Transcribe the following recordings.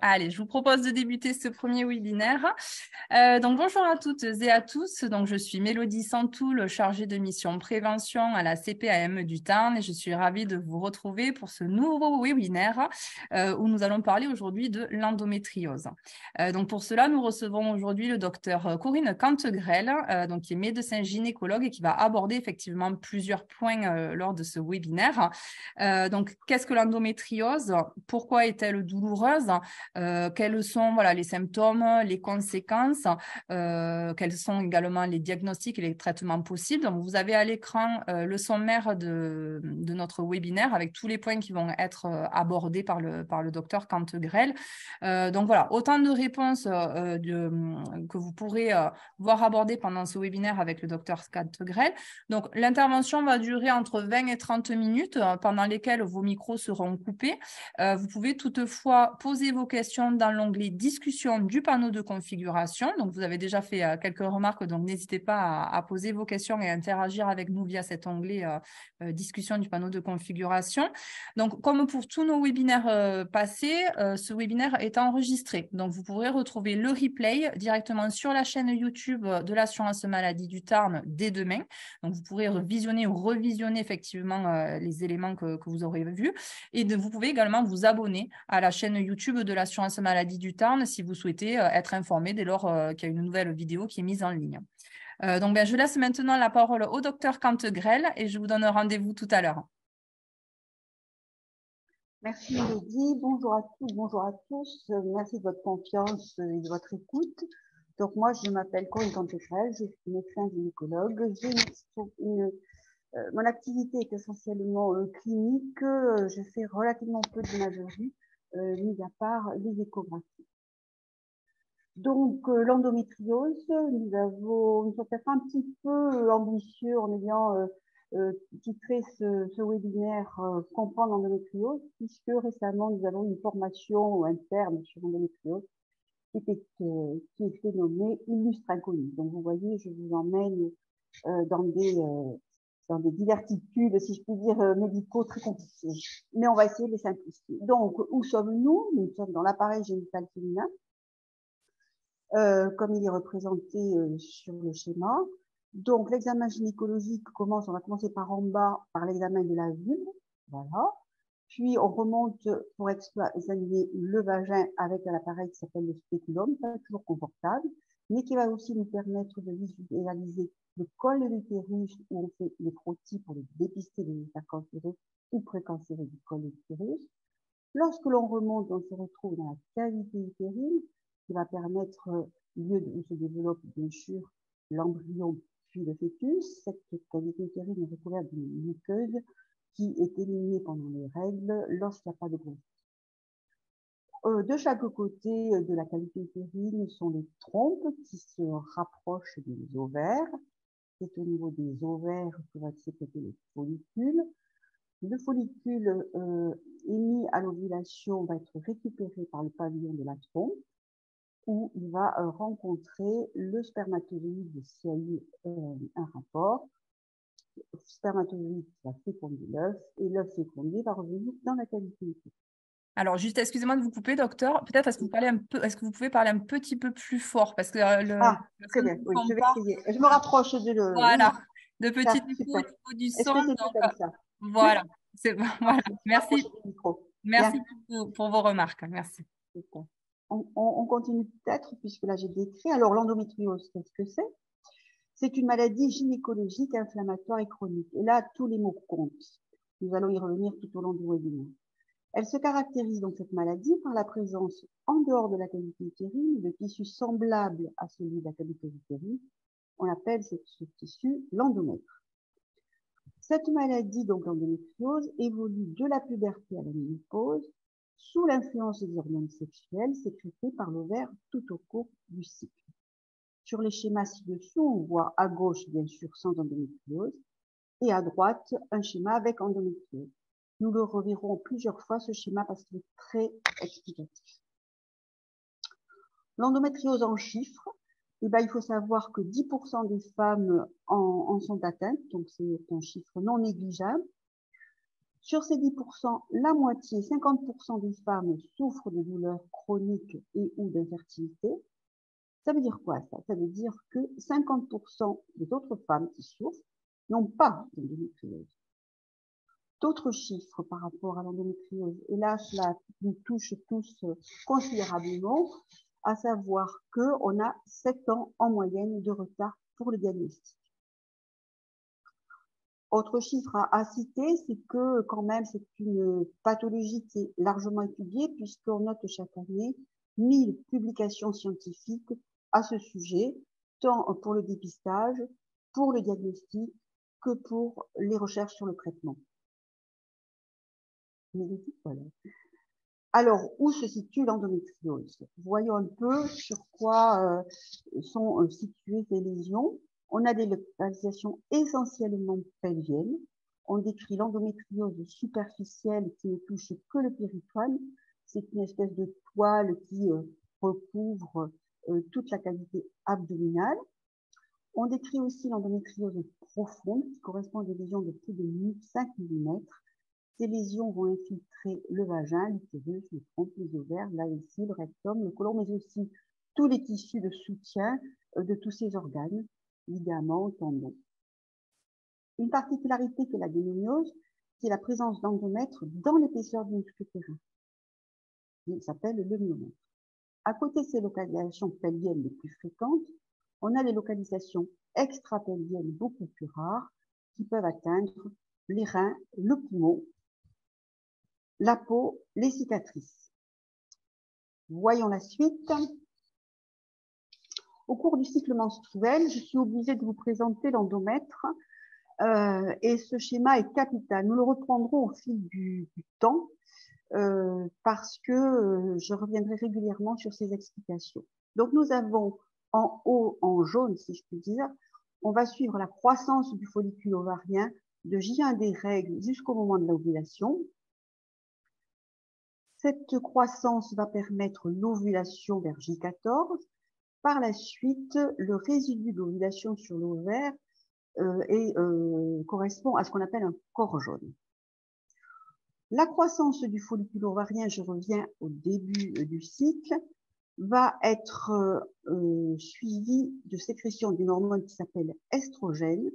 Allez, je vous propose de débuter ce premier webinaire. Donc, bonjour à toutes et à tous. Donc, je suis Mélodie Santoul, chargée de mission prévention à la CPAM du Tarn et je suis ravie de vous retrouver pour ce nouveau webinaire où nous allons parler aujourd'hui de l'endométriose. Donc, pour cela, nous recevons aujourd'hui le docteur Corinne Cantegrel, donc, qui est médecin gynécologue et qui va aborder effectivement plusieurs points lors de ce webinaire. Donc, qu'est-ce que l'endométriose? Pourquoi est-elle douloureuse? Quels sont les symptômes, les conséquences, quels sont également les diagnostics et les traitements possibles. Donc, vous avez à l'écran le sommaire de notre webinaire avec tous les points qui vont être abordés par le docteur Cantegrel. Donc voilà, autant de réponses que vous pourrez voir abordées pendant ce webinaire avec le docteur Cantegrel. Donc, l'intervention va durer entre 20 et 30 minutes pendant lesquelles vos micros seront coupés. Vous pouvez toutefois poser vos questions dans l'onglet discussion du panneau de configuration. Donc, vous avez déjà fait quelques remarques, donc n'hésitez pas à poser vos questions et à interagir avec nous via cet onglet discussion du panneau de configuration. Donc, comme pour tous nos webinaires passés, ce webinaire est enregistré. Donc, vous pourrez retrouver le replay directement sur la chaîne YouTube de l'assurance maladie du Tarn dès demain. Donc, vous pourrez visionner ou revisionner effectivement les éléments que vous aurez vus. Et vous pouvez également vous abonner à la chaîne YouTube de l'assurance maladie du Tarn si vous souhaitez être informé dès lors qu'il y a une nouvelle vidéo qui est mise en ligne. Donc, je laisse maintenant la parole au docteur Cantegrel et je vous donne rendez-vous tout à l'heure. Merci Mélodie, bonjour à tous, bonjour à tous, merci de votre confiance et de votre écoute. Donc moi je m'appelle Corinne Cantegrel, je suis médecin gynécologue, mon activité est essentiellement clinique, je fais relativement peu d'imagerie, mis à part les échographies. Donc l'endométriose, nous sommes peut-être un petit peu ambitieux en ayant titré ce webinaire Comprendre l'endométriose, puisque récemment nous avons une formation interne sur l'endométriose qui était nommée Illustre Inconnu. Donc vous voyez, je vous emmène dans des diverticules, si je puis dire, médicaux très compliqués. Mais on va essayer de les simplifier. Donc, où sommes-nous? Nous sommes dans l'appareil génital féminin, comme il est représenté sur le schéma. Donc, l'examen gynécologique commence, on va commencer par en bas, par l'examen de la vulve. Voilà. Puis, on remonte pour examiner le vagin avec un appareil qui s'appelle le spéculum, pas toujours confortable, mais qui va aussi nous permettre de visualiser le col de l'utérus où on fait les frottis pour dépister les états cancéreux ou précancéreux du col de l'utérus. Lorsque l'on remonte, on se retrouve dans la cavité utérine qui va permettre, lieu où se développe bien sûr l'embryon puis le fœtus. Cette cavité utérine est recouverte d'une muqueuse qui est éliminée pendant les règles lorsqu'il n'y a pas de grossesse. De chaque côté de la cavité utérine sont les trompes qui se rapprochent des ovaires. C'est au niveau des ovaires que va se sécréter le follicule. Le follicule émis à l'ovulation va être récupéré par le pavillon de la trompe où il va rencontrer le spermatozoïde s'il y a eu un rapport. Le spermatozoïde va féconder l'œuf et l'œuf fécondé va revenir dans la cavité utérine. Alors, juste, excusez-moi de vous couper, docteur. Peut-être est-ce que vous pouvez parler un petit peu plus fort parce que très bien, oui, je vais essayer. Je me rapproche Voilà, oui, de petits défauts au niveau du Est-ce son. que c'est Donc, comme ça? voilà, c'est voilà. Merci, Du micro. merci pour vos remarques. Merci. On continue peut-être, puisque là j'ai décrit. Alors, l'endométriose, qu'est-ce que c'est? C'est une maladie gynécologique, inflammatoire et chronique. Et là, tous les mots comptent. Nous allons y revenir tout au long du webinaire. Elle se caractérise donc cette maladie par la présence en dehors de la cavité utérine de tissus semblables à celui de la cavité utérine. On appelle ce tissu l'endomètre. Cette maladie, donc l'endométriose, évolue de la puberté à la ménopause sous l'influence des hormones sexuelles sécrétées par l'ovaire tout au cours du cycle. Sur les schémas ci-dessous, on voit à gauche, bien sûr, sans endométriose, et à droite, un schéma avec endométriose. Nous le reverrons plusieurs fois, ce schéma, parce qu'il est très explicatif. L'endométriose en chiffres, il faut savoir que 10% des femmes en sont atteintes, donc c'est un chiffre non négligeable. Sur ces 10%, la moitié, 50% des femmes souffrent de douleurs chroniques et ou d'infertilité. Ça veut dire quoi ça? Ça veut dire que 50% des autres femmes qui souffrent n'ont pas d'endométriose. D'autres chiffres par rapport à l'endométriose, et là cela nous touche tous considérablement, à savoir qu'on a 7 ans en moyenne de retard pour le diagnostic. Autre chiffre à citer, c'est que quand même c'est une pathologie qui est largement étudiée puisqu'on note chaque année 1000 publications scientifiques à ce sujet, tant pour le dépistage, pour le diagnostic, que pour les recherches sur le traitement. Voilà. Alors, où se situe l'endométriose? Voyons un peu sur quoi sont situées ces lésions. On a des localisations essentiellement pelviennes. On décrit l'endométriose superficielle qui ne touche que le péritoine. C'est une espèce de toile qui recouvre toute la cavité abdominale. On décrit aussi l'endométriose profonde qui correspond à des lésions de plus de 5 mm. Ces lésions vont infiltrer le vagin, l'utérus, le trompe, les ovaires, la vessie, le rectum, le côlon, mais aussi tous les tissus de soutien de tous ces organes, ligaments, tendons. Une particularité que la dénomiose, c'est la présence d'endomètres dans l'épaisseur du muscle utérin. Il s'appelle le myomètre. À côté de ces localisations pelviennes les plus fréquentes, on a les localisations extrapelviennes beaucoup plus rares qui peuvent atteindre les reins, le poumon, la peau, les cicatrices. Voyons la suite. Au cours du cycle menstruel, je suis obligée de vous présenter l'endomètre et ce schéma est capital. Nous le reprendrons au fil du temps parce que je reviendrai régulièrement sur ces explications. Donc nous avons en haut, en jaune si je puis dire, on va suivre la croissance du follicule ovarien de J1 des règles jusqu'au moment de l'ovulation. Cette croissance va permettre l'ovulation vers J14. Par la suite, le résidu d'ovulation sur l'ovaire correspond à ce qu'on appelle un corps jaune. La croissance du follicule ovarien, je reviens au début du cycle, va être suivie de sécrétion d'une hormone qui s'appelle estrogène.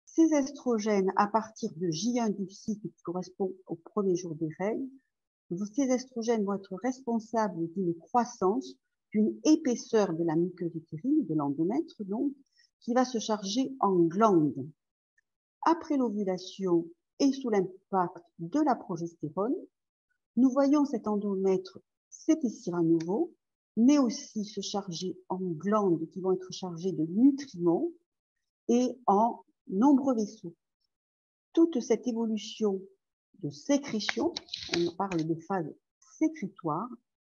Ces estrogènes, à partir de J1 du cycle, qui correspond au premier jour des règles, ces estrogènes vont être responsables d'une croissance, d'une épaisseur de la muqueuse utérine, de l'endomètre donc, qui va se charger en glandes. Après l'ovulation et sous l'impact de la progestérone, nous voyons cet endomètre s'épaissir à nouveau, mais aussi se charger en glandes qui vont être chargées de nutriments et en nombreux vaisseaux. Toute cette évolution de sécrétion, on parle de phase sécrétoire,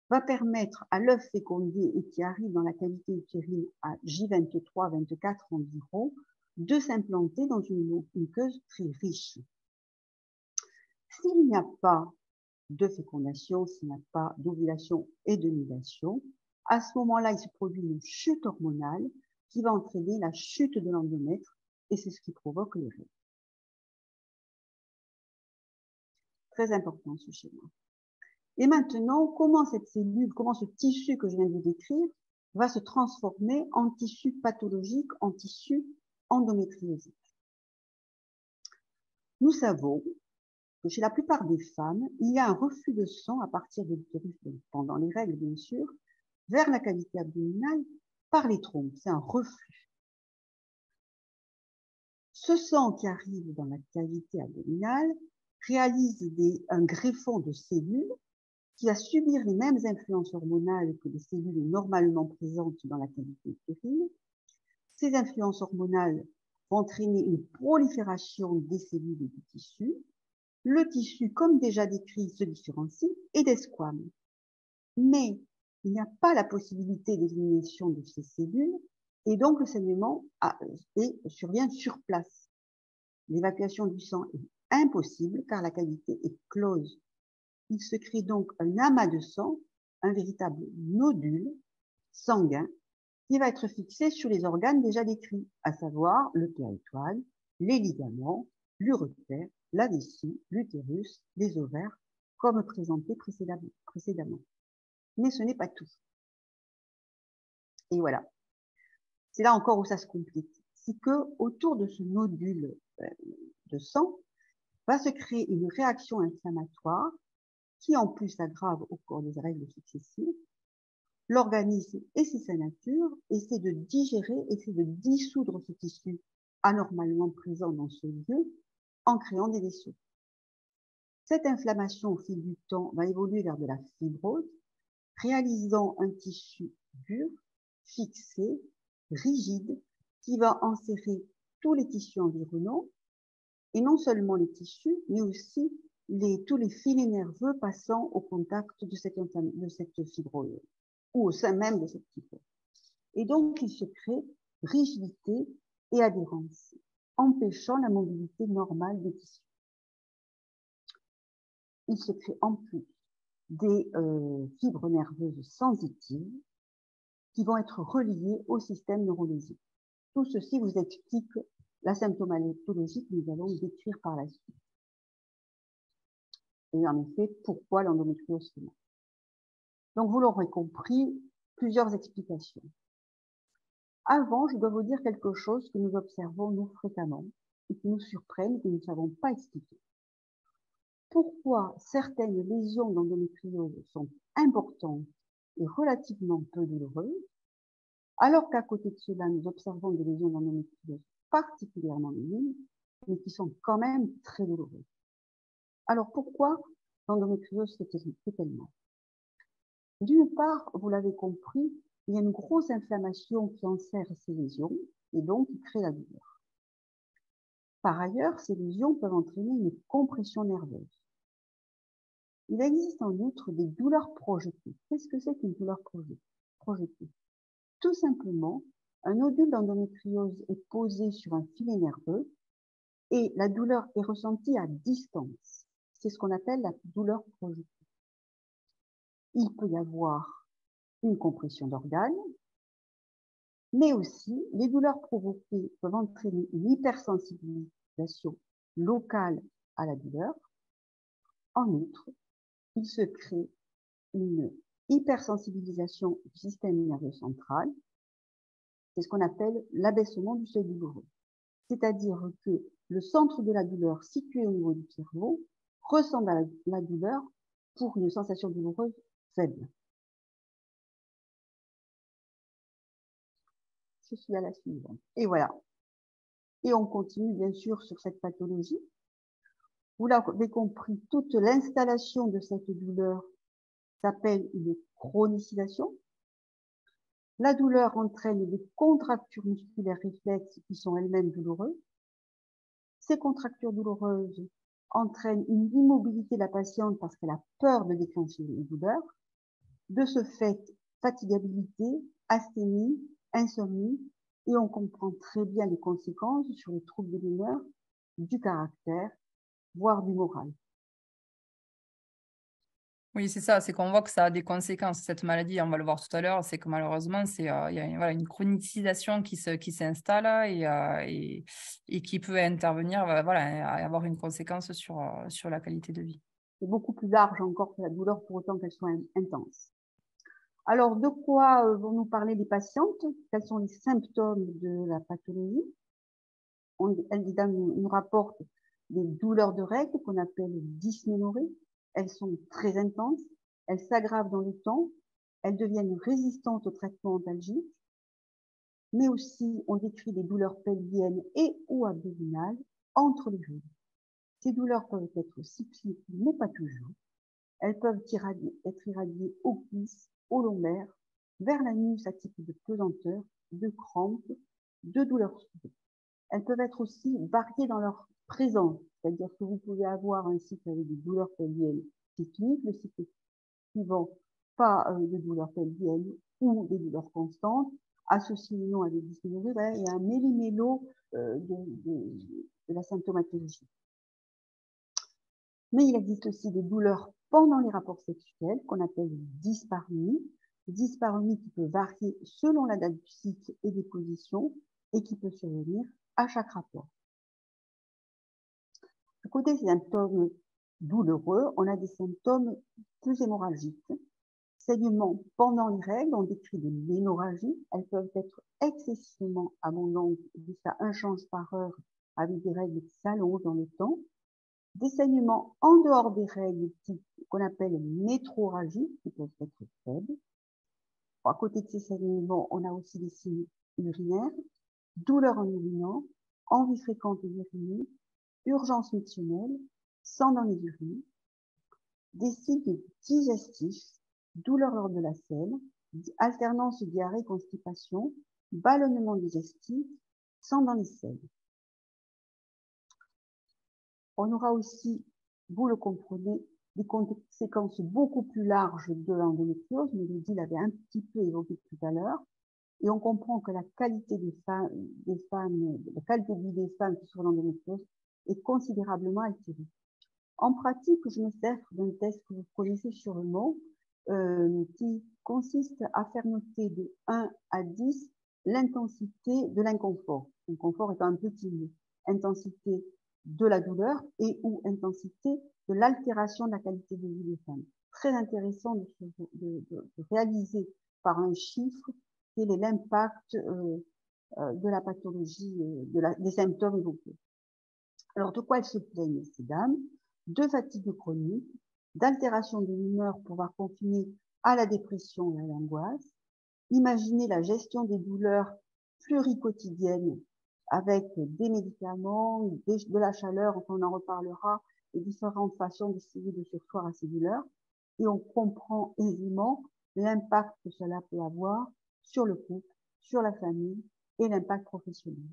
va permettre à l'œuf fécondé et qui arrive dans la cavité utérine à J23, 24 environ, de s'implanter dans une muqueuse très riche. S'il n'y a pas de fécondation, s'il n'y a pas d'ovulation et de nidation, à ce moment-là, il se produit une chute hormonale qui va entraîner la chute de l'endomètre et c'est ce qui provoque les règles. Très important ce schéma. Et maintenant, comment cette cellule, comment ce tissu que je viens de vous décrire va se transformer en tissu pathologique, en tissu endométriosique. Nous savons que chez la plupart des femmes, il y a un reflux de sang à partir de l'utérus, pendant les règles bien sûr, vers la cavité abdominale par les trompes. C'est un reflux. Ce sang qui arrive dans la cavité abdominale réalise un greffon de cellules qui va subir les mêmes influences hormonales que les cellules normalement présentes dans la cavité utérine. Ces influences hormonales vont entraîner une prolifération des cellules et du tissu. Le tissu, comme déjà décrit, se différencie et desquame. Mais il n'y a pas la possibilité d'élimination de ces cellules et donc le saignement survient sur place. L'évacuation du sang est impossible car la cavité est close. Il se crée donc un amas de sang, un véritable nodule sanguin qui va être fixé sur les organes déjà décrits, à savoir le péritoine, les ligaments, l'urétère la vessie, l'utérus, les ovaires, comme présenté précédemment. Mais ce n'est pas tout. Et voilà. C'est là encore où ça se complique. C'est que autour de ce nodule de sang va se créer une réaction inflammatoire qui en plus s'aggrave au cours des règles successives. L'organisme et c'est sa nature essaie de digérer, essaie de dissoudre ce tissu anormalement présent dans ce lieu en créant des vaisseaux. Cette inflammation au fil du temps va évoluer vers de la fibrose, réalisant un tissu dur, fixé, rigide, qui va enserrer tous les tissus environnants, et non seulement les tissus, mais aussi tous les filets nerveux passant au contact de cette fibrose, ou au sein même de cette fibrose. Et donc, il se crée rigidité et adhérence, empêchant la mobilité normale des tissus. Il se crée en plus des fibres nerveuses sensitives qui vont être reliées au système neurologique. Tout ceci vous explique la symptomatologie que nous allons décrire par la suite. Et en effet, pourquoi l'endométriose féminin? Donc, vous l'aurez compris, plusieurs explications. Avant, je dois vous dire quelque chose que nous observons, nous, fréquemment, et qui nous surprennent, et que nous ne savons pas expliquer. Pourquoi certaines lésions d'endométriose sont importantes et relativement peu douloureuses, alors qu'à côté de cela, nous observons des lésions d'endométriose particulièrement minimes, mais qui sont quand même très douloureuses. Alors pourquoi l'endométriose fait-elle mal? D'une part, vous l'avez compris, il y a une grosse inflammation qui enserre ces lésions et donc qui crée la douleur. Par ailleurs, ces lésions peuvent entraîner une compression nerveuse. Il existe en outre des douleurs projetées. Qu'est-ce que c'est qu'une douleur projetée? Tout simplement, un nodule d'endométriose est posé sur un filet nerveux et la douleur est ressentie à distance. C'est ce qu'on appelle la douleur projetée. Il peut y avoir une compression d'organes, mais aussi les douleurs provoquées peuvent entraîner une hypersensibilisation locale à la douleur. En outre, il se crée une hypersensibilisation du système nerveux central. C'est ce qu'on appelle l'abaissement du seuil douloureux. C'est-à-dire que le centre de la douleur situé au niveau du cerveau ressemble à la douleur pour une sensation douloureuse faible. Je suis à la suivante. Et voilà. Et on continue bien sûr sur cette pathologie. Vous l'avez compris, toute l'installation de cette douleur s'appelle une chronicisation. La douleur entraîne des contractures musculaires réflexes qui sont elles-mêmes douloureuses. Ces contractures douloureuses entraînent une immobilité de la patiente parce qu'elle a peur de déclencher une douleur. De ce fait, fatigabilité, asthénie, insomnie, et on comprend très bien les conséquences sur les troubles de l'humeur, du caractère, voire du moral. Oui, c'est ça, c'est qu'on voit que ça a des conséquences, cette maladie, on va le voir tout à l'heure, c'est que malheureusement, il y a voilà, une chronicisation qui s'installe et qui peut intervenir, voilà, avoir une conséquence sur la qualité de vie. C'est beaucoup plus large encore que la douleur pour autant qu'elle soit intense. Alors, de quoi vont nous parler les patientes? Quels sont les symptômes de la pathologie? Elles nous rapportent des douleurs de règles qu'on appelle dysménorrhées. Elles sont très intenses, elles s'aggravent dans le temps, elles deviennent résistantes aux traitements antalgiques, mais aussi on décrit des douleurs pelviennes et ou abdominales entre les règles. Ces douleurs peuvent être cycliques, mais pas toujours. Elles peuvent être irradiées aux cuisses, au lombaire, vers l'anus à titre de pesanteur, de crampes, de douleurs soudaines. Elles peuvent être aussi variées dans leur présence, c'est-à-dire que vous pouvez avoir un cycle avec des douleurs pelviennes cycliques, le cycle suivant pas de douleurs pelviennes ou des douleurs constantes, associées ou non à des dysménorrhées. Voilà, il y a un méli-mélo de la symptomatologie. Mais il existe aussi des douleurs pendant les rapports sexuels qu'on appelle dyspareunie qui peut varier selon la date du cycle et des positions et qui peut survenir à chaque rapport. À côté des symptômes douloureux, on a des symptômes plus hémorragiques. Saignements pendant les règles, on décrit de l'hémorragie. Elles peuvent être excessivement abondantes, jusqu'à 1 change par heure, avec des règles qui s'allongent dans le temps. Des saignements en dehors des règles, qu'on appelle métrorragie, qui peuvent être faibles. À côté de ces saignements, on a aussi des signes urinaires, douleurs en urinant, envie fréquente d'uriner, urgence missionnelle, sang dans les urines, des signes digestifs, douleurs lors de la selle, alternance diarrhée-constipation, ballonnement digestif, sang dans les selles. On aura aussi, vous le comprenez, des conséquences beaucoup plus larges de l'endométriose. Mélodie l'avait un petit peu évoqué tout à l'heure. Et on comprend que la qualité la qualité de vie des femmes qui souffrent d'endométriose est considérablement altérée. En pratique, je me sers d'un test que vous connaissez sûrement, qui consiste à faire noter de 1 à 10 l'intensité de l'inconfort. L'inconfort étant un petit mot. Intensité de la douleur et ou intensité de l'altération de la qualité de vie des femmes. Très intéressant de réaliser par un chiffre quel est l'impact de la pathologie, des symptômes évoqués. Alors, de quoi elles se plaignent, ces dames? De fatigue chronique, d'altération de l'humeur pouvant confiner à la dépression et à l'angoisse. Imaginez la gestion des douleurs pluriquotidiennes avec des médicaments, de la chaleur, on en reparlera, et différentes façons d'essayer de sursoir à ces douleurs. Et on comprend aisément l'impact que cela peut avoir sur le couple, sur la famille et l'impact professionnel.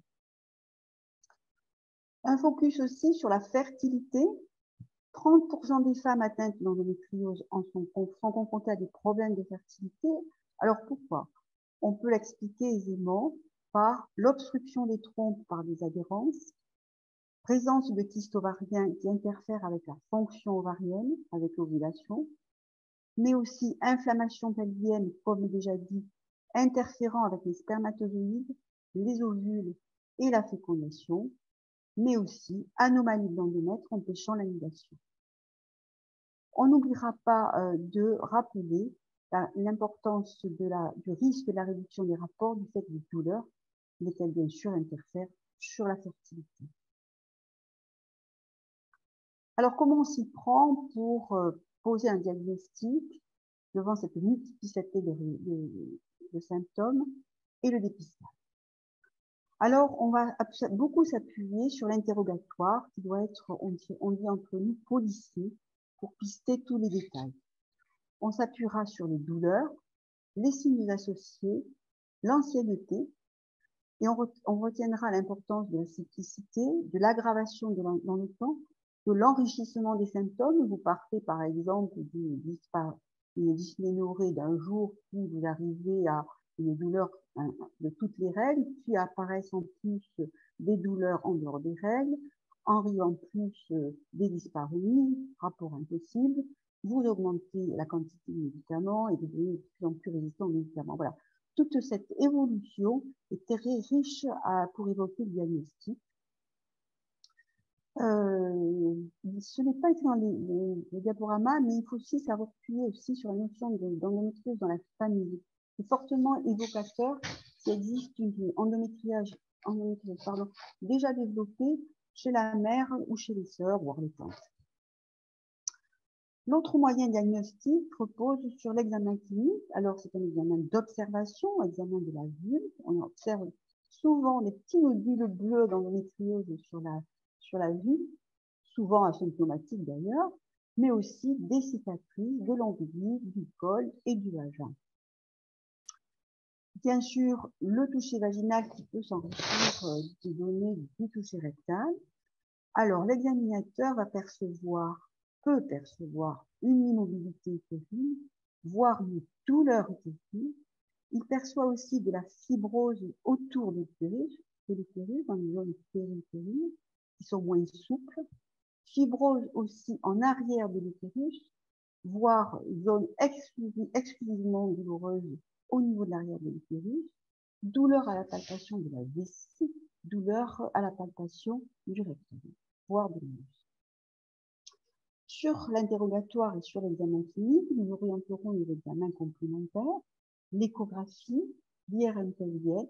Un focus aussi sur la fertilité. 30% des femmes atteintes d'endométriose sont confrontées à des problèmes de fertilité. Alors pourquoi? On peut l'expliquer aisément par l'obstruction des trompes par des adhérences, présence de kystes ovariens qui interfèrent avec la fonction ovarienne, avec l'ovulation, mais aussi inflammation pelvienne, comme déjà dit, interférant avec les spermatozoïdes, les ovules et la fécondation, mais aussi anomalie de l'endomètre empêchant l'annulation. On n'oubliera pas de rappeler l'importance du risque de la réduction des rapports du fait des douleurs, lesquelles bien sûr interfèrent sur la fertilité. Alors comment on s'y prend pour poser un diagnostic devant cette multiplicité de symptômes et le dépistage? Alors, on va beaucoup s'appuyer sur l'interrogatoire qui doit être, on dit entre nous, policier, pour pister tous les détails. On s'appuiera sur les douleurs, les signes associés, l'ancienneté, et on retiendra l'importance de la cyclicité, de l'aggravation dans le temps, de l'enrichissement des symptômes. Vous partez par exemple d'une dysménorrhée d'un jour, puis vous arrivez à une douleur de toutes les règles, puis apparaissent en plus des douleurs en dehors des règles, en plus des dyspareunies, rapport impossible, vous augmentez la quantité de médicaments et vous devenez de plus en plus résistant aux médicaments. Voilà. Toute cette évolution est très riche pour évoquer le diagnostic. Ce n'est pas écrit dans les diaporamas, mais il faut aussi s'appuyer aussi sur la notion d'endométriose dans la famille. C'est fortement évocateur qu'il existe une endométriose déjà développée chez la mère ou chez les sœurs, voire les tantes. L'autre moyen diagnostique repose sur l'examen clinique. Alors, c'est un examen d'observation, examen de la vulve. On observe souvent des petits nodules bleus d'endométriose sur la vulve, souvent asymptomatiques d'ailleurs, mais aussi des cicatrices de l'ombilic, du col et du vagin. Bien sûr, le toucher vaginal qui peut s'enrichir des données du toucher rectal. Alors, l'examinateur peut percevoir une immobilité utérine, voire une douleur utérine. Il perçoit aussi de la fibrose autour de l'utérus, dans les zones périutérines, qui sont moins souples. Fibrose aussi en arrière de l'utérus, voire zone exclusivement douloureuse au niveau de l'arrière de l'utérus. Douleur à la palpation de la vessie, douleur à la palpation du rectum, voire de l'anus. Sur l'interrogatoire et sur l'examen clinique, nous orienterons les examens complémentaires, l'échographie, l'IRM pelvienne,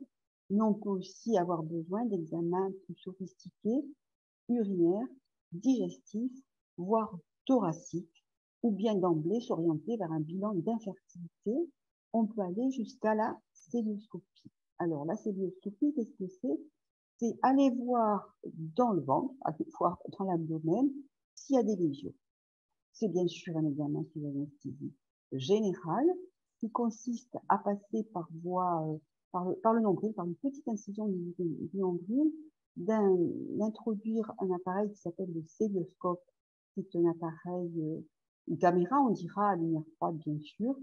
mais on peut aussi avoir besoin d'examens plus sophistiqués, urinaires, digestifs, voire thoraciques, ou bien d'emblée s'orienter vers un bilan d'infertilité. On peut aller jusqu'à la célioscopie. Alors, la célioscopie, qu'est-ce que c'est? C'est aller voir dans le ventre, aller voir dans l'abdomen, s'il y a des lésions. C'est bien sûr un examen sous anesthésie générale qui consiste à passer par voie, par le nombril, par une petite incision du nombril, d'introduire un appareil qui s'appelle le célioscope, qui est un appareil, une caméra, on dira à lumière froide bien sûr,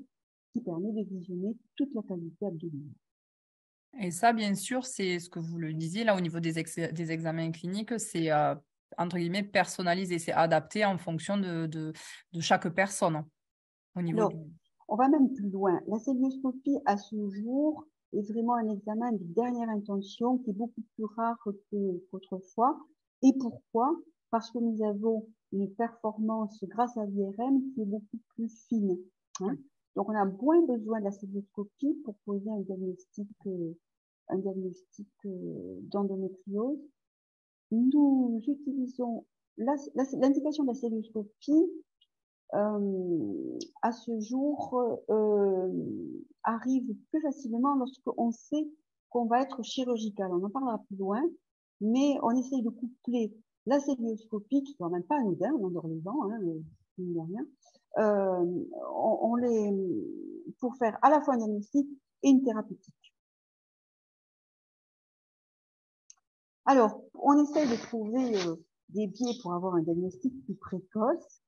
qui permet de visionner toute la cavité abdominale. Et ça, bien sûr, c'est ce que vous le disiez, là, au niveau des examens cliniques, c'est, entre guillemets, personnalisé, c'est adapté en fonction de chaque personne. Au niveau Alors, on va même plus loin. La célioscopie, à ce jour, est vraiment un examen de dernière intention qui est beaucoup plus rare qu'autrefois. Et pourquoi? Parce que nous avons une performance grâce à l'IRM qui est beaucoup plus fine. Hein. Donc, on a moins besoin de la célioscopie pour poser un diagnostic d'endométriose. Nous utilisons l'indication de la célioscopie à ce jour arrive plus facilement lorsqu'on sait qu'on va être chirurgical. On en parlera plus loin, mais on essaye de coupler la célioscopie, qui n'est quand même pas anodin, on endort les gens, hein, rien, pour faire à la fois un diagnostic et une thérapeutique. Alors, on essaye de trouver des biais pour avoir un diagnostic plus précoce.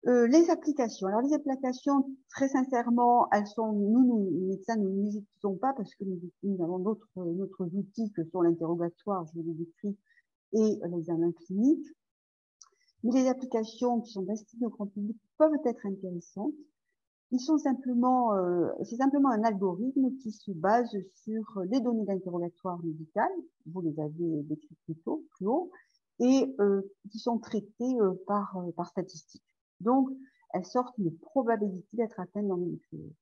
Les applications. Alors, les applications, très sincèrement, elles sont, nous, médecins, nous n'hésitons pas parce que nous avons d'autres outils que sont l'interrogatoire, je vous l'ai décrit, et l'examen clinique. Mais les applications qui sont destinées au grand public peuvent être intéressantes. C'est simplement un algorithme qui se base sur les données d'interrogatoire médical, vous les avez décrites plus haut, et qui sont traitées par statistique. Donc, elles sortent une probabilité d'être atteintes d'endométriose.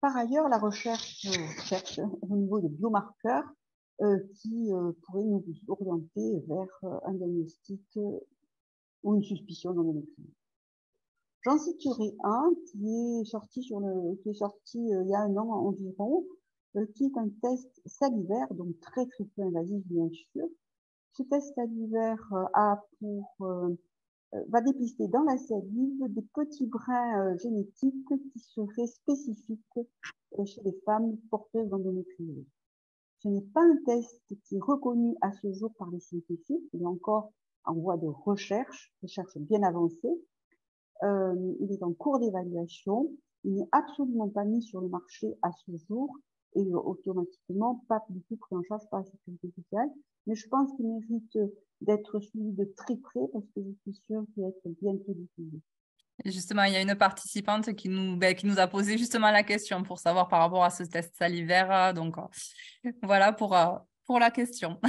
Par ailleurs, la recherche cherche au niveau des biomarqueurs qui pourraient nous orienter vers un diagnostic ou une suspicion d'endométriose. J'en citerai un qui est sorti il y a un an environ, qui est un test salivaire, donc très très peu invasif bien sûr. Ce test salivaire va dépister dans la salive des petits brins génétiques qui seraient spécifiques chez les femmes porteuses d'endométriose. Ce n'est pas un test qui est reconnu à ce jour par les scientifiques, il est encore en voie de recherche bien avancée. Il est en cours d'évaluation, il n'est absolument pas mis sur le marché à ce jour et automatiquement pas du tout pris en charge par la sécurité sociale, mais je pense qu'il mérite d'être suivi de très près parce que je suis sûre qu'il va être bientôt diffusé. Et justement, il y a une participante qui nous a posé justement la question pour savoir par rapport à ce test salivaire. Donc, voilà pour la question.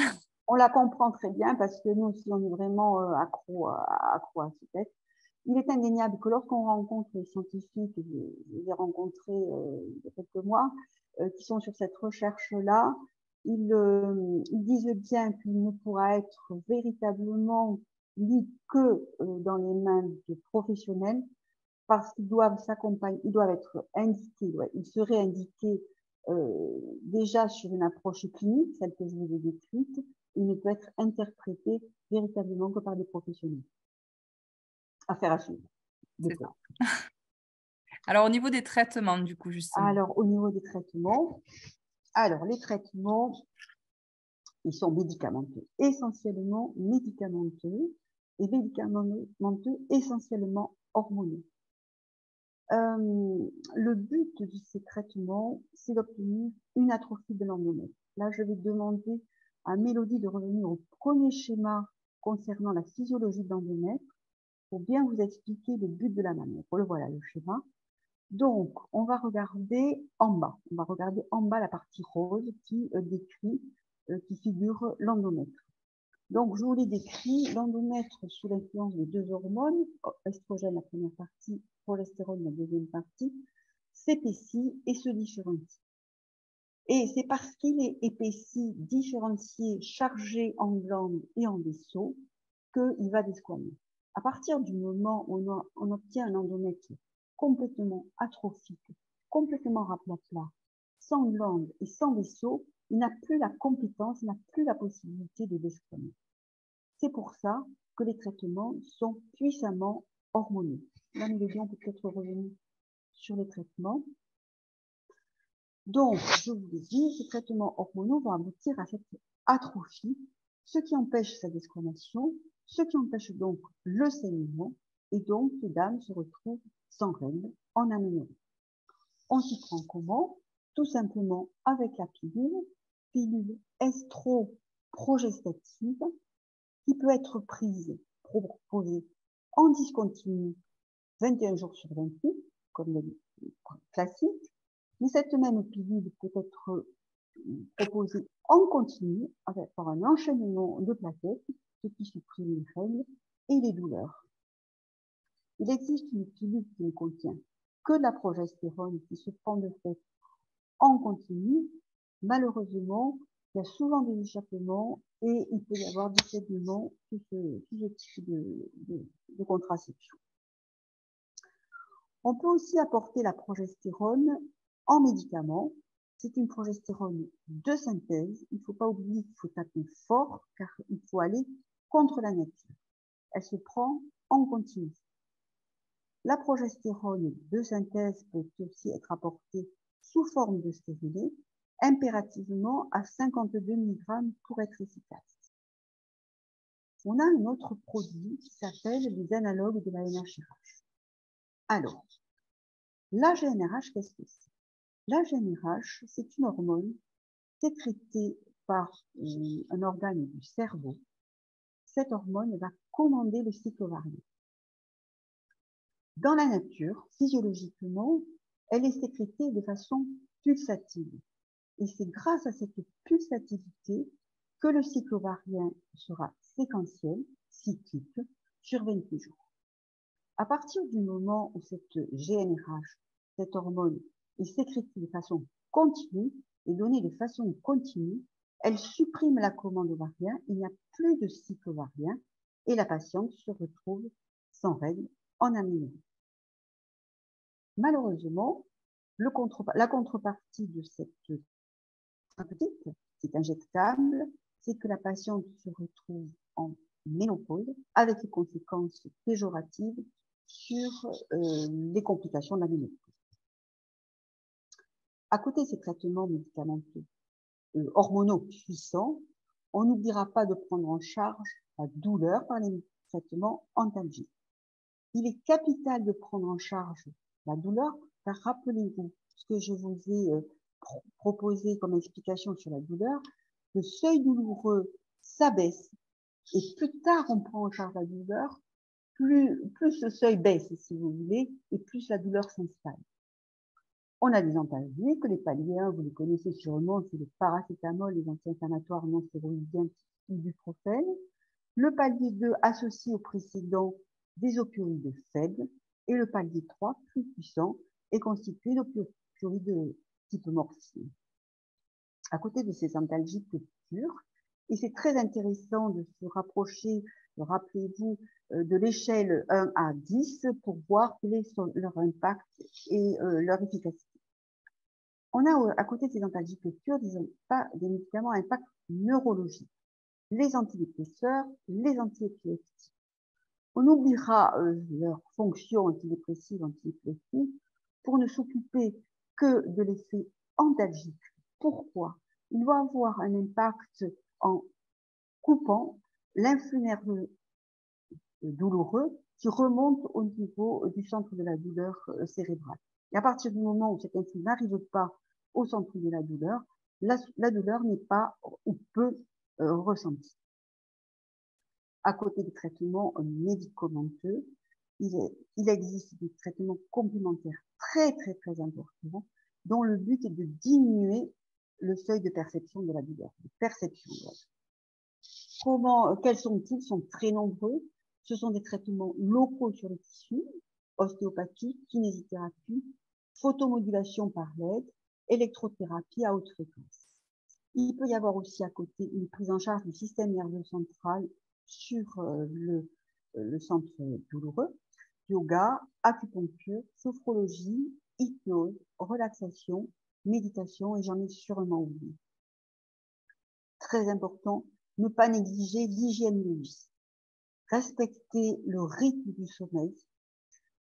On la comprend très bien parce que nous aussi, on est vraiment accro à ce test. Il est indéniable que lorsqu'on rencontre les scientifiques, je les ai rencontrés il y a quelques mois, qui sont sur cette recherche-là, ils disent bien qu'il ne pourra être véritablement mis que dans les mains de professionnels parce qu'ils doivent s'accompagner, ils doivent être indiqués, ils seraient indiqués déjà sur une approche clinique, celle que je vous ai décrite, il ne peut être interprété véritablement que par des professionnels. Affaire à suivre. C'est ça. Alors, au niveau des traitements, du coup, justement. Alors, au niveau des traitements, les traitements, ils sont médicamenteux, essentiellement médicamenteux, et médicamenteux essentiellement hormonaux. Le but de ces traitements, c'est d'obtenir une atrophie de l'endomètre. Là, je vais demander à Mélodie de revenir au premier schéma concernant la physiologie de l'endomètre pour bien vous expliquer le but de la manœuvre. Le voilà, le schéma. Donc, on va regarder en bas. On va regarder en bas la partie rose qui décrit, qui figure l'endomètre. Donc, je vous l'ai décrit, l'endomètre sous l'influence de deux hormones, estrogène la première partie, progestérone la deuxième partie, s'épaissit et se différencie. Et c'est parce qu'il est épaissi, différencié, chargé en glandes et en vaisseaux qu'il va desquamer. À partir du moment où on obtient un endomètre complètement atrophique, complètement raplapla, sans glandes et sans vaisseaux, il n'a plus la compétence, il n'a plus la possibilité de desquamer. C'est pour ça que les traitements sont puissamment hormonaux. Là, nous devions peut-être revenir sur les traitements. Donc, je vous l'ai dit, ces traitements hormonaux vont aboutir à cette atrophie, ce qui empêche sa desquamation, ce qui empêche donc le saignement, et donc les dames se retrouvent sans règles en aménorrhée. On s'y prend comment? Tout simplement avec la pilule estro-progestative, qui peut être prise, proposée en discontinu 21 jours sur 28, comme le classique, mais cette même pilule peut être proposée en continu par un enchaînement de plaquettes, ce qui supprime les règles et les douleurs. Il existe une pilule qui ne contient que de la progestérone qui se prend de fait en continu. Malheureusement, il y a souvent des échappements et il peut y avoir des saignements sous ce type de contraception. On peut aussi apporter la progestérone en médicament. C'est une progestérone de synthèse. Il ne faut pas oublier qu'il faut taper fort car il faut aller contre la nature. Elle se prend en continu. La progestérone de synthèse peut aussi être apportée sous forme de stérilet, impérativement à 52 mg pour être efficace. On a un autre produit qui s'appelle les analogues de la NHRH. Alors, la GnRH, qu'est-ce que c'est? La GnRH, c'est une hormone sécrétée par un organe du cerveau. Cette hormone va commander le cycle ovarien. Dans la nature, physiologiquement, elle est sécrétée de façon pulsative. Et c'est grâce à cette pulsativité que le cycle ovarien sera séquentiel, cyclique, sur 28 jours. À partir du moment où cette GnRH, cette hormone, est sécrétée de façon continue et donnée de façon continue, elle supprime la commande ovarienne, il n'y a plus de cycle ovarien et la patiente se retrouve sans règles en aménorrhée. Malheureusement, la contrepartie de cette thérapeutique, qui est injectable, c'est que la patiente se retrouve en ménopause avec les conséquences péjoratives sur les complications de la ménopause. À côté de ces traitements médicamenteux hormonaux puissants, on n'oubliera pas de prendre en charge la douleur par les traitements antalgiques. Il est capital de prendre en charge la douleur, car rappelez-vous ce que je vous ai proposé comme explication sur la douleur, le seuil douloureux s'abaisse et plus tard on prend en charge la douleur, plus ce seuil baisse, si vous voulez, et plus la douleur s'installe. On a des antalgiques, les paliers 1, vous les connaissez sûrement, c'est le paracétamol, les anti-inflammatoires non stéroïdiens, ibuprofène. Le palier 2 associé au précédent des opioïdes faibles, et le palier 3, plus puissant, est constitué d'opioïdes de type morphine. À côté de ces antalgiques purs, et c'est très intéressant de se rapprocher, rappelez-vous, de l'échelle 1 à 10 pour voir quel est leur impact et leur efficacité. On a à côté de ces antalgiques purs des médicaments à impact neurologique, les antidépresseurs, les antiépileptiques. On oubliera leur fonction antidépressive, antiépileptique, pour ne s'occuper que de l'effet antalgique. Pourquoi? Il va avoir un impact en coupant l'influx nerveux douloureux qui remonte au niveau du centre de la douleur cérébrale. Et à partir du moment où cet influx n'arrive pas au centre de la douleur, la douleur n'est pas ou peu ressentie. À côté des traitements médicamenteux, il existe des traitements complémentaires très importants dont le but est de diminuer le seuil de perception de la douleur, de perception. Quels sont-ils? Ils sont très nombreux. Ce sont des traitements locaux sur les tissus, ostéopathie, kinésithérapie, photomodulation par LED, électrothérapie à haute fréquence. Il peut y avoir aussi à côté une prise en charge du système nerveux central sur le centre douloureux, yoga, acupuncture, sophrologie, hypnose, relaxation, méditation, et j'en ai sûrement oublié. Très important, ne pas négliger l'hygiène de vie. Respecter le rythme du sommeil.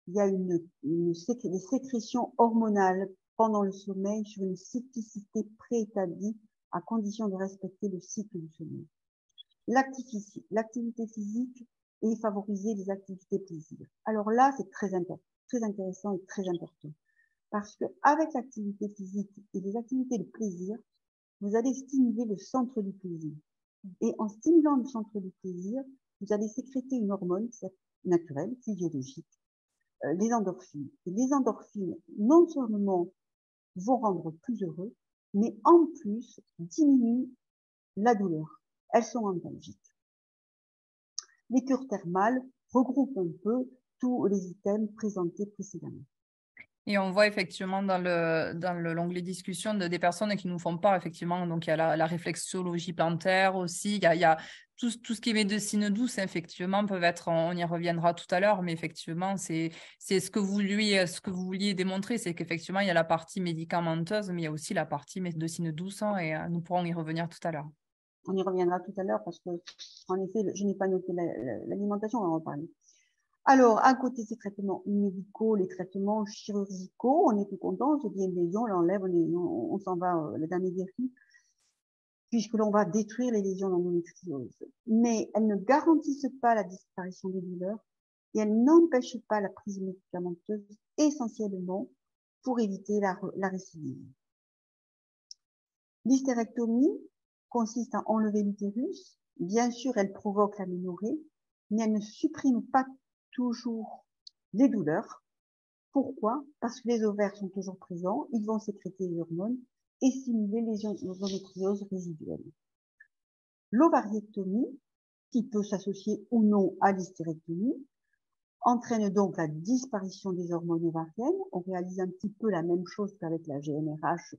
Il y a des sécrétions hormonales pendant le sommeil sur une cyclicité préétablie à condition de respecter le cycle du sommeil. L'activité physique et favoriser les activités plaisir. Alors là, c'est très intéressant et très important. Parce que avec l'activité physique et les activités de plaisir, vous allez stimuler le centre du plaisir. Et en stimulant le centre du plaisir, vous allez sécréter une hormone naturelle, physiologique, les endorphines. Et les endorphines, non seulement vont rendre plus heureux, mais en plus diminuent la douleur. Elles sont antalgiques. Les cures thermales regroupent un peu tous les items présentés précédemment. Et on voit effectivement dans l'onglet discussion des personnes qui nous font part, effectivement, donc il y a la réflexologie plantaire aussi, il y a tout ce qui est médecine douce, effectivement, peuvent être, on y reviendra tout à l'heure, mais effectivement, c'est ce que vous vouliez démontrer, c'est qu'effectivement, il y a la partie médicamenteuse, mais il y a aussi la partie médecine douce, hein, et nous pourrons y revenir tout à l'heure. On y reviendra tout à l'heure parce que, en effet, je n'ai pas noté l'alimentation, on va en reparler. Alors, à côté des traitements médicaux, les traitements chirurgicaux, on est tout content, on se dit une lésion, on l'enlève, on s'en va la dernière guérie, puisque l'on va détruire les lésions d'endométriose. Mais elles ne garantissent pas la disparition des douleurs et elles n'empêchent pas la prise médicamenteuse, essentiellement pour éviter la récidive. L'hystérectomie consiste à enlever l'utérus. Bien sûr, elle provoque l'aménorrhée, mais elle ne supprime pas toujours les douleurs. Pourquoi? Parce que les ovaires sont toujours présents, ils vont sécréter les hormones et stimuler les endométrioses résiduelles. L'ovariectomie, qui peut s'associer ou non à l'hystérectomie, entraîne donc la disparition des hormones ovariennes. On réalise un petit peu la même chose qu'avec la GnRH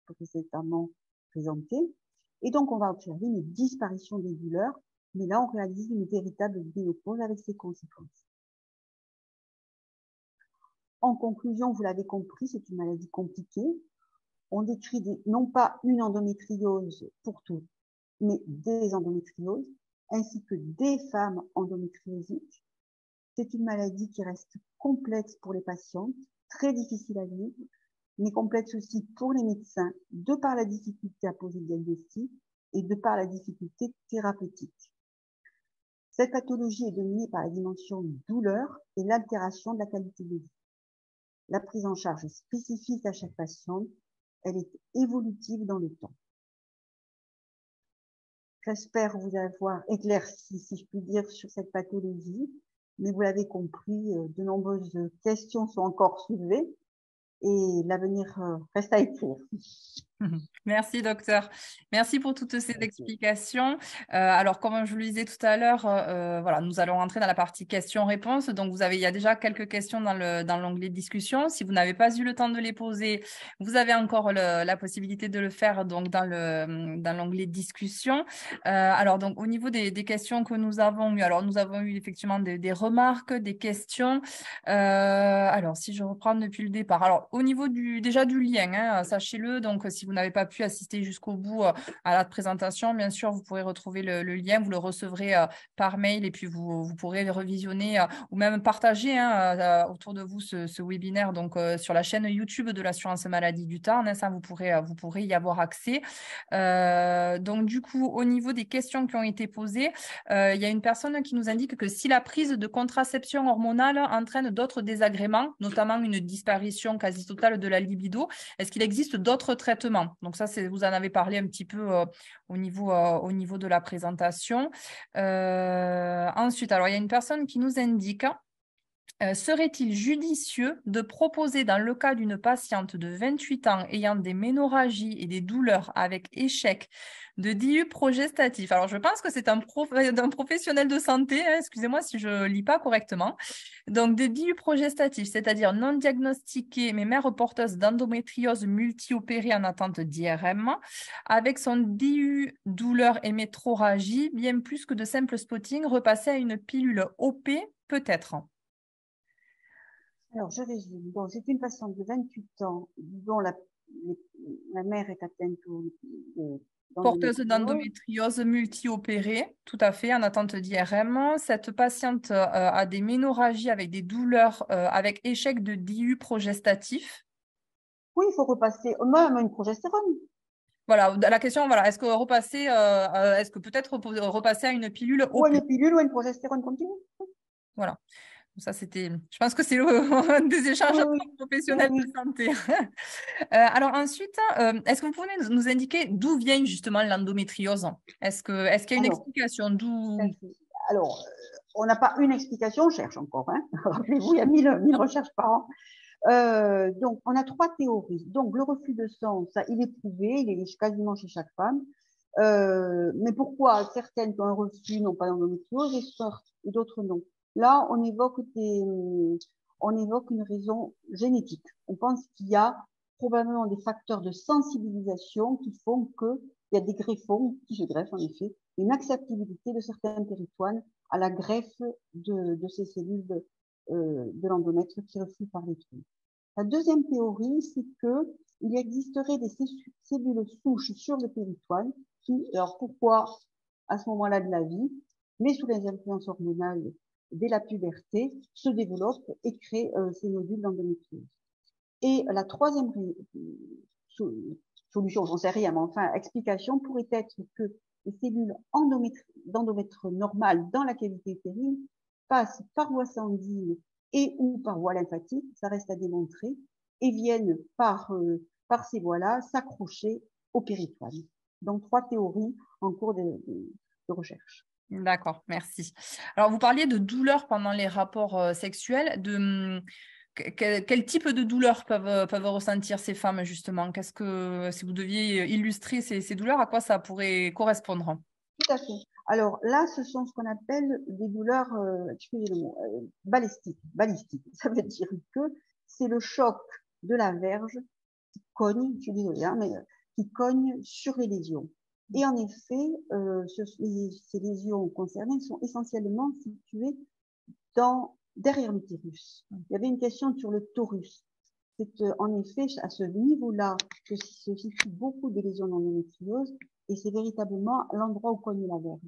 précédemment présentée. Et donc, on va observer une disparition des douleurs, mais là, on réalise une véritable ménopause avec ses conséquences. En conclusion, vous l'avez compris, c'est une maladie compliquée. On décrit non pas une endométriose pour tout, mais des endométrioses, ainsi que des femmes endométriosiques. C'est une maladie qui reste complexe pour les patientes, très difficile à vivre, mais complexe aussi pour les médecins, de par la difficulté à poser le diagnostic et de par la difficulté thérapeutique. Cette pathologie est dominée par la dimension douleur et l'altération de la qualité de vie. La prise en charge est spécifique à chaque patiente, elle est évolutive dans le temps. J'espère vous avoir éclairci, si je puis dire, sur cette pathologie, mais vous l'avez compris, de nombreuses questions sont encore soulevées et l'avenir reste à écrire. Merci, docteur. Merci pour toutes ces explications. Alors, comme je vous le disais tout à l'heure, voilà, nous allons rentrer dans la partie questions-réponses. Donc, il y a déjà quelques questions dans l'onglet discussion. Si vous n'avez pas eu le temps de les poser, vous avez encore la possibilité de le faire donc, dans l'onglet discussion. Alors, donc, au niveau des questions que nous avons eues, alors, nous avons eu effectivement des remarques, des questions. Alors, si je reprends depuis le départ. Alors, au niveau déjà du lien, hein, sachez-le, donc si vous n'avez pas pu assister jusqu'au bout à la présentation, bien sûr, vous pourrez retrouver le lien, vous le recevrez par mail et puis vous pourrez revisionner ou même partager autour de vous ce webinaire donc, sur la chaîne YouTube de l'assurance maladie du Tarn. Hein, ça, vous pourrez y avoir accès. Donc, du coup, au niveau des questions qui ont été posées, il y a une personne qui nous indique que si la prise de contraception hormonale entraîne d'autres désagréments, notamment une disparition quasi totale de la libido, est-ce qu'il existe d'autres traitements? Donc ça, vous en avez parlé un petit peu au niveau de la présentation. Ensuite, alors il y a une personne qui nous indique Serait-il judicieux de proposer, dans le cas d'une patiente de 28 ans ayant des ménorrhagies et des douleurs avec échec de DIU progestatif? Alors, je pense que c'est un professionnel de santé, hein, excusez-moi si je ne lis pas correctement. Donc, des DIU progestatifs, c'est-à-dire non diagnostiqués, mais mères porteuses d'endométriose multi-opérée en attente d'IRM, avec son DIU douleur et métrorragie, bien plus que de simple spotting, repasser à une pilule OP, peut-être. Alors, je résume. Donc, c'est une patiente de 28 ans dont la mère est atteinte Porteuse d'endométriose. d'endométriose multi-opérée, tout à fait, en attente d'IRM. Cette patiente a des ménorrhagies avec des douleurs, avec échec de DIU progestatif. Oui, il faut repasser, même une progestérone. Voilà, la question, voilà, est-ce que repasser, est-ce que peut-être repasser à une pilule Ou OP? une pilule ou une progestérone continue. Voilà. Ça, c'était, je pense que c'est un des échanges Oui, entre oui, oui, professionnels de oui. santé. Alors ensuite, est-ce que vous pouvez nous indiquer d'où vient justement l'endométriose? Est-ce qu'il y a une Alors, explication tout à d'où? fait. Alors, on n'a pas une explication, on cherche encore. Hein. Rappelez-vous, il y a mille recherches par an. Donc, on a trois théories. Donc, le reflux de sang, ça, il est prouvé, il est quasiment chez chaque femme. Mais pourquoi certaines qui ont un reflux n'ont pas d'endométriose et d'autres non? Là, on évoque une raison génétique. On pense qu'il y a probablement des facteurs de sensibilisation qui font qu'il y a des greffons qui se greffent, en effet, une acceptabilité de certains péritoines à la greffe de ces cellules de l'endomètre qui refluent par les trous. La deuxième théorie, c'est que il existerait des cellules souches sur le péritoine qui, alors pourquoi à ce moment-là de la vie, mais sous les influences hormonales dès la puberté, se développent et créent ces nodules d'endométriose. Et la troisième solution, j'en sais rien, mais enfin, explication pourrait être que les cellules d'endomètre normales dans la cavité utérine passent par voie sanguine et ou par voie lymphatique, ça reste à démontrer, et viennent par ces voies-là s'accrocher au péritoine. Donc, trois théories en cours de recherche. D'accord, merci. Alors, vous parliez de douleurs pendant les rapports sexuels. Quel type de douleurs peuvent ressentir ces femmes, justement? Si vous deviez illustrer ces douleurs, à quoi ça pourrait correspondre? Tout à fait. Alors là, ce sont ce qu'on appelle des douleurs, excusez le mot, balistiques. Balistiques. Ça veut dire que c'est le choc de la verge qui cogne, je suis désolée, hein, mais qui cogne sur les lésions. Et en effet, ces lésions concernées sont essentiellement situées derrière l'utérus. Il y avait une question sur le torus. C'est en effet à ce niveau-là que se situent beaucoup de lésions d'endométriose et c'est véritablement l'endroit où cogne la verge.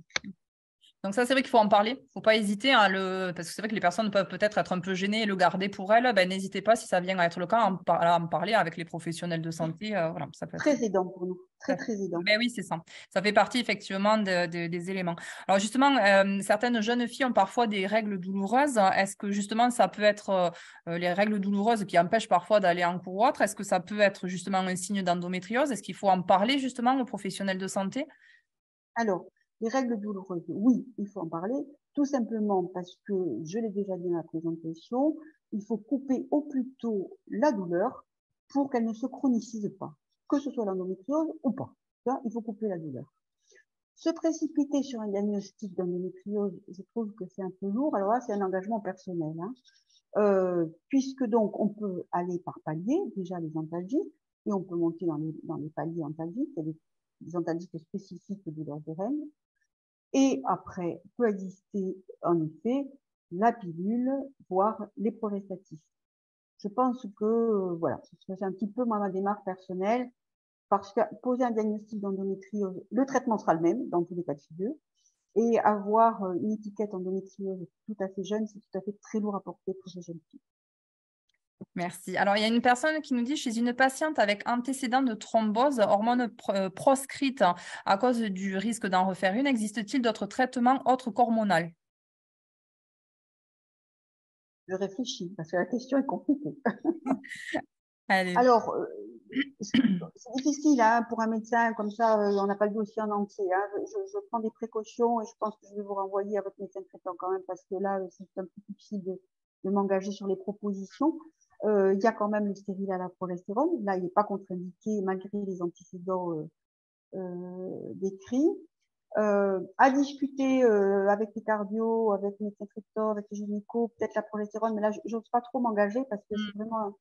Donc ça, c'est vrai qu'il faut en parler. Il ne faut pas hésiter parce que c'est vrai que les personnes peuvent peut-être être un peu gênées et le garder pour elles. Ben, n'hésitez pas, si ça vient à être le cas, à en parler avec les professionnels de santé. Voilà, ça peut être... Très aidant pour nous, très très aidant. Ben oui, c'est ça. Ça fait partie effectivement des éléments. Alors justement, certaines jeunes filles ont parfois des règles douloureuses. Est-ce que justement ça peut être les règles douloureuses qui empêchent parfois d'aller en cours ou autre? Est-ce que ça peut être justement un signe d'endométriose? Est-ce qu'il faut en parler justement aux professionnels de santé? Alors, les règles douloureuses, oui, il faut en parler, tout simplement parce que, je l'ai déjà dit dans la présentation, il faut couper au plus tôt la douleur pour qu'elle ne se chronicise pas, que ce soit l'endométriose ou pas. Là, il faut couper la douleur. Se précipiter sur un diagnostic d'endométriose, je trouve que c'est un peu lourd. Alors là, c'est un engagement personnel, hein. Puisque donc on peut aller par paliers, déjà les antalgiques, et on peut monter dans les paliers antalgiques, il y a des antalgiques spécifiques aux douleurs de règles. Et après, peut exister en effet la pilule, voire les progestatifs. Je pense que voilà, c'est un petit peu ma démarche personnelle, parce que poser un diagnostic d'endométriose, le traitement sera le même dans tous les cas de figure, et avoir une étiquette endométriose tout à fait jeune, c'est tout à fait très lourd à porter pour ces jeunes filles. Merci. Alors, il y a une personne qui nous dit, chez une patiente avec antécédent de thrombose, hormone proscrite à cause du risque d'en refaire une, existe-t-il d'autres traitements autres qu'hormonaux? Je réfléchis, parce que la question est compliquée. Allez. Alors, c'est difficile hein, pour un médecin comme ça, on n'a pas le dossier en entier. Hein. Je prends des précautions et je pense que je vais vous renvoyer à votre médecin traitant quand même, parce que là, c'est un peu difficile de m'engager sur les propositions. Il y a quand même le stérile à la progestérone. Là, il n'est pas contre-indiqué malgré les antécédents décrits. À discuter avec les cardio, avec les médecins traiteurs, avec les gynécos, peut-être la progestérone, mais là, j'ose pas trop m'engager parce que c'est vraiment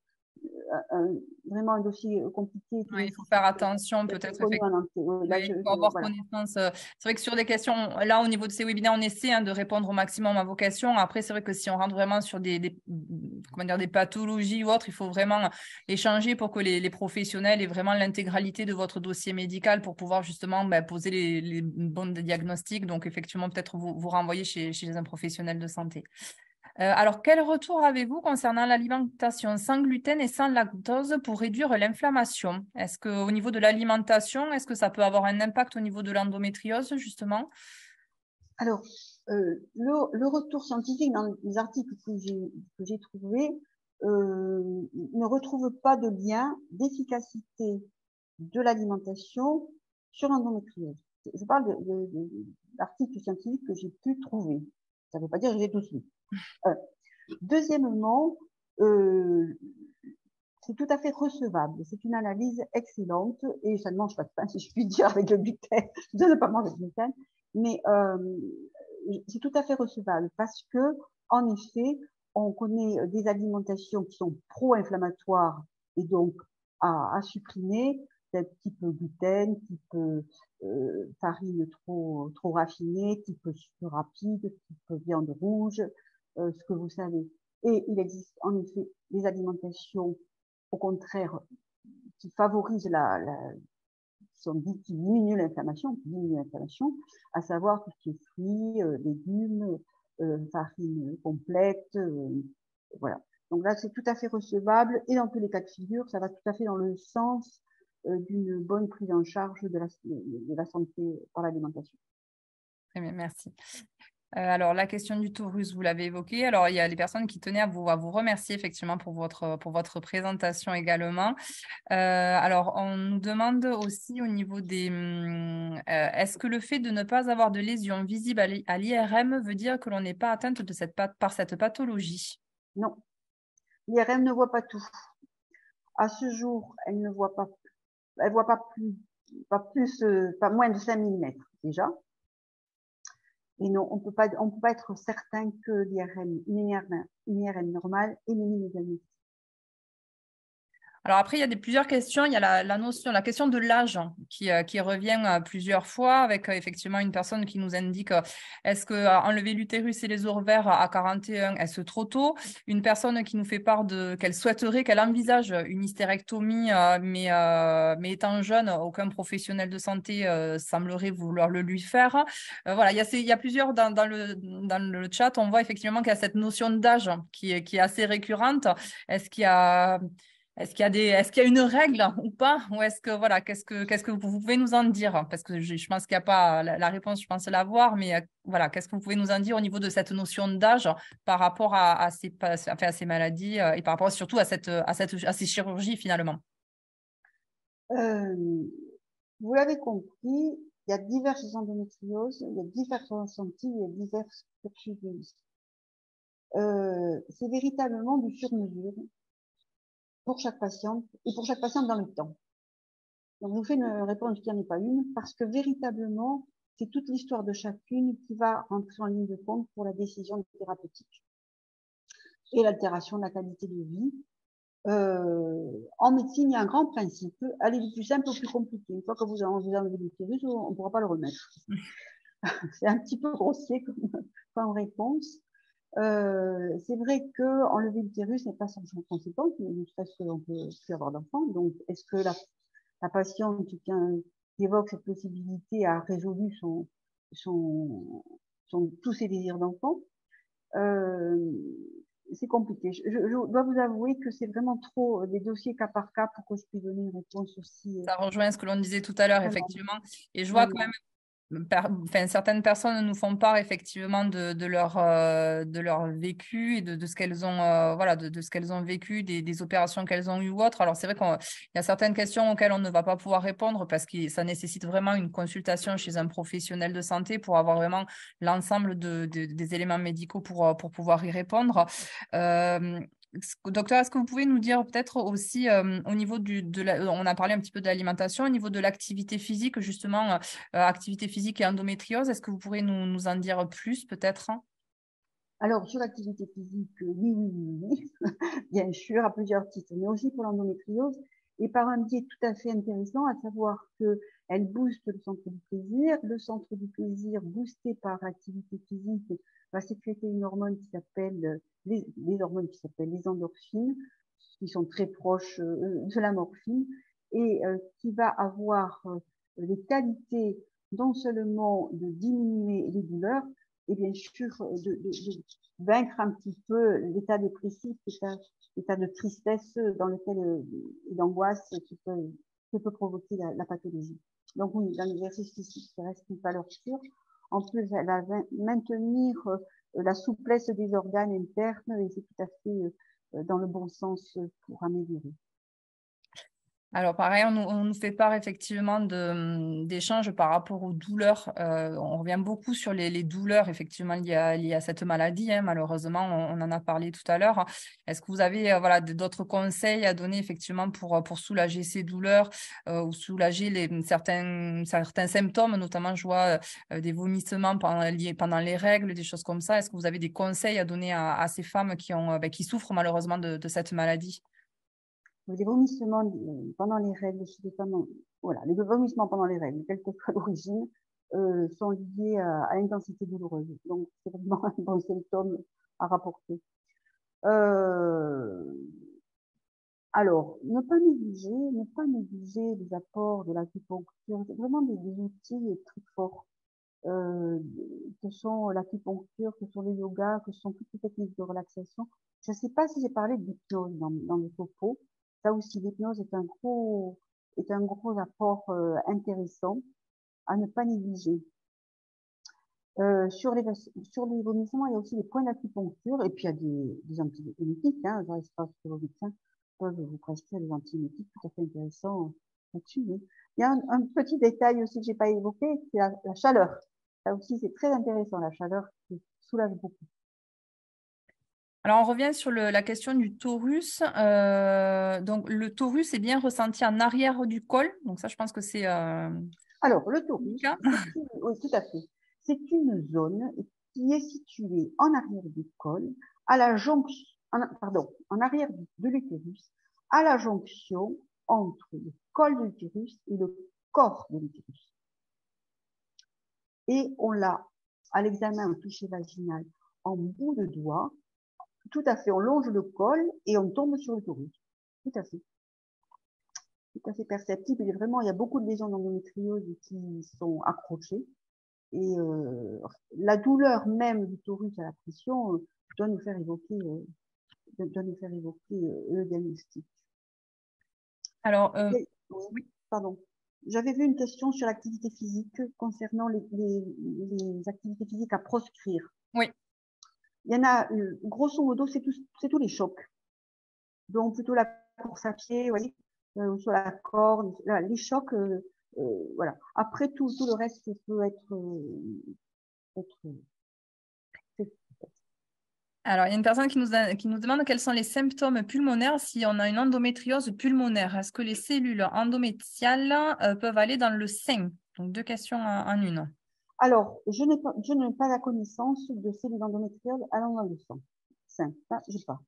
un dossier compliqué qui Ouais, il faut nécessite faire attention, d'être peut-être connu en entier. Là, oui, il faut avoir voilà. connaissance. C'est vrai que sur des questions, là, au niveau de ces webinaires, on essaie de répondre au maximum à vos questions. Après, c'est vrai que si on rentre vraiment sur comment dire, des pathologies ou autres, il faut vraiment échanger pour que les professionnels aient vraiment l'intégralité de votre dossier médical pour pouvoir justement poser les bons diagnostics. Donc, effectivement, peut-être vous renvoyer chez un professionnel de santé. Alors, quel retour avez-vous concernant l'alimentation sans gluten et sans lactose pour réduire l'inflammation? Est-ce qu'au niveau de l'alimentation, est-ce que ça peut avoir un impact au niveau de l'endométriose, justement? Alors, le retour scientifique dans les articles que j'ai trouvés ne retrouve pas de lien d'efficacité de l'alimentation sur l'endométriose. Je parle d'articles scientifiques que j'ai pu trouver. Ça ne veut pas dire que j'ai tous lu. Deuxièmement, c'est tout à fait recevable. C'est une analyse excellente et ça ne mange pas de pain, si je puis dire, avec le gluten. Je ne pas manger de gluten, mais c'est tout à fait recevable parce que, en effet, on connaît des alimentations qui sont pro-inflammatoires et donc à supprimer, type gluten, type farine trop raffinée, type sucre rapide, type viande rouge, ce que vous savez. Et il existe en effet des alimentations, au contraire, qui favorisent qui diminuent l'inflammation, à savoir tout ce qui est fruits, légumes, farine complète, voilà. Donc là, c'est tout à fait recevable et dans tous les cas de figure, ça va tout à fait dans le sens d'une bonne prise en charge de la santé par l'alimentation. Très bien, merci. Alors, la question du taurus, vous l'avez évoqué. Alors, il y a les personnes qui tenaient à vous remercier effectivement pour votre présentation également. Alors, on nous demande aussi au niveau est-ce que le fait de ne pas avoir de lésions visibles à l'IRM veut dire que l'on n'est pas atteinte par cette pathologie? Non, l'IRM ne voit pas tout. À ce jour, elle ne voit pas, elle voit pas moins de 5 mm déjà. Et non, on peut pas être certain que l'IRM, une IRM normale élimine les diagnostics. Alors après, il y a plusieurs questions. Il y a la question de l'âge qui revient plusieurs fois avec effectivement une personne qui nous indique est-ce que enlever l'utérus et les ovaires à 41, est-ce trop tôt? Une personne qui nous fait part qu'elle envisage une hystérectomie, mais étant jeune, aucun professionnel de santé semblerait vouloir le lui faire. Voilà, il y a plusieurs dans le chat. On voit effectivement qu'il y a cette notion d'âge qui est assez récurrente. Est-ce qu'il y a est-ce qu'il y a une règle ou pas? Ou est-ce que, voilà, qu'est-ce que vous pouvez nous en dire? Parce que je pense qu'il n'y a pas la réponse, je pense l'avoir, mais voilà, qu'est-ce que vous pouvez nous en dire au niveau de cette notion d'âge par rapport à ces maladies et par rapport surtout à ces chirurgies finalement? Vous l'avez compris, il y a diverses endométrioses, il y a diverses ressentis, il y a diverses cursus. C'est véritablement du sur-mesure pour chaque patiente et pour chaque patiente dans le temps. Donc, je vous fais une réponse qui n'en est pas une parce que véritablement, c'est toute l'histoire de chacune qui va rentrer en ligne de compte pour la décision thérapeutique et l'altération de la qualité de vie. En médecine, il y a un grand principe, aller du plus simple au plus compliqué. Une fois que vous enlevez l'utérus, on ne pourra pas le remettre. C'est un petit peu grossier comme réponse. C'est vrai que enlever l'utérus n'est pas sans conséquence, ne serait-ce que l'on peut plus avoir d'enfants. Donc, est-ce que la patiente qui évoque cette possibilité a résolu tous ses désirs d'enfant? C'est compliqué. Je dois vous avouer que c'est vraiment trop des dossiers cas par cas pour que je puisse donner une réponse aussi. Ça rejoint ce que l'on disait tout à l'heure, Vraiment, effectivement. Et je vois quand même vraiment. enfin, certaines personnes nous font part effectivement de leur vécu et de ce qu'elles ont, voilà, de ce qu'elles ont vécu, des opérations qu'elles ont eues ou autres. Alors, c'est vrai qu'il y a certaines questions auxquelles on ne va pas pouvoir répondre parce que ça nécessite vraiment une consultation chez un professionnel de santé pour avoir vraiment l'ensemble des éléments médicaux pour pouvoir y répondre. Euh, Docteur, est-ce que vous pouvez nous dire peut-être aussi au niveau on a parlé un petit peu de l'alimentation, au niveau de l'activité physique, justement, activité physique et endométriose, est-ce que vous pourrez nous en dire plus peut-être? Alors, sur l'activité physique, oui, oui, oui, oui, bien sûr, à plusieurs titres, mais aussi pour l'endométriose, et par un biais tout à fait intéressant, à savoir qu'elle booste le centre du plaisir. Le centre du plaisir, boosté par l'activité physique, va sécréter une hormone qui s'appelle, les hormones qui s'appellent les endorphines, qui sont très proches de la morphine, et qui va avoir les qualités non seulement de diminuer les douleurs, et bien sûr de vaincre un petit peu l'état dépressif, l'état de tristesse dans lequel d'angoisse que peut provoquer la pathologie. Donc oui, dans l'exercice physique, ça reste une valeur sûre. En plus, elle va maintenir la souplesse des organes internes et c'est tout à fait dans le bon sens pour améliorer. Alors pareil, on nous fait part effectivement d'échanges par rapport aux douleurs. On revient beaucoup sur les douleurs effectivement liées à cette maladie, hein. Malheureusement, on en a parlé tout à l'heure. Est-ce que vous avez voilà, d'autres conseils à donner effectivement pour soulager ces douleurs ou soulager certains symptômes, notamment je vois des vomissements pendant les règles, des choses comme ça. Est-ce que vous avez des conseils à donner à ces femmes qui souffrent malheureusement de cette maladie? Les vomissements pendant les règles chez les femmes, voilà, les vomissements pendant les règles, quelle que soit l'origine, sont liés à l'intensité douloureuse. Donc, c'est vraiment un bon symptôme à rapporter. Alors, ne pas négliger les apports de l'acupuncture. C'est vraiment des outils très forts, que sont l'acupuncture, que sont le yoga, que sont toutes les techniques de relaxation. Je ne sais pas si j'ai parlé d'hypnose dans le topo. Ça aussi, l'hypnose est un gros apport intéressant à ne pas négliger. Sur les vomissements, il y a aussi des points d'acupuncture et puis il y a des antibiotiques. Hein, j'espère que vos médecins peuvent vous prescrire des antibiotiques tout à fait intéressants là-dessus. Mais il y a un petit détail aussi que j'ai pas évoqué, c'est la chaleur. Ça aussi, c'est très intéressant, la chaleur qui soulage beaucoup. Alors, on revient sur la question du torus. Donc, le torus est bien ressenti en arrière du col. Donc, ça, je pense que c'est Alors, le le torus, cas. oui, tout à fait. C'est une zone qui est située en arrière du col, à la jonction, pardon, en arrière de l'utérus, à la jonction entre le col de l'utérus et le corps de l'utérus. Et on l'a, à l'examen au toucher vaginal, en bout de doigt, tout à fait, on longe le col et on tombe sur le torus. Tout à fait. Tout à fait perceptible. Et vraiment, il y a beaucoup de lésions d'endométriose qui sont accrochées. Et la douleur même du torus à la pression doit nous faire évoquer, le diagnostic. Alors, Oui, oui. pardon. J'avais vu une question sur l'activité physique concernant les activités physiques à proscrire. Oui. Il y en a, grosso modo, c'est tous les chocs. Donc, plutôt la course à pied, vous voyez, sur la corde, les chocs, voilà. Après, tout le reste peut être Alors, il y a une personne qui nous demande quels sont les symptômes pulmonaires si on a une endométriose pulmonaire. Est-ce que les cellules endométriales peuvent aller dans le sein? Donc, deux questions en une. Alors, je n'ai pas la connaissance de cellules endométriales allant dans le sang. Ça, j'ai pas.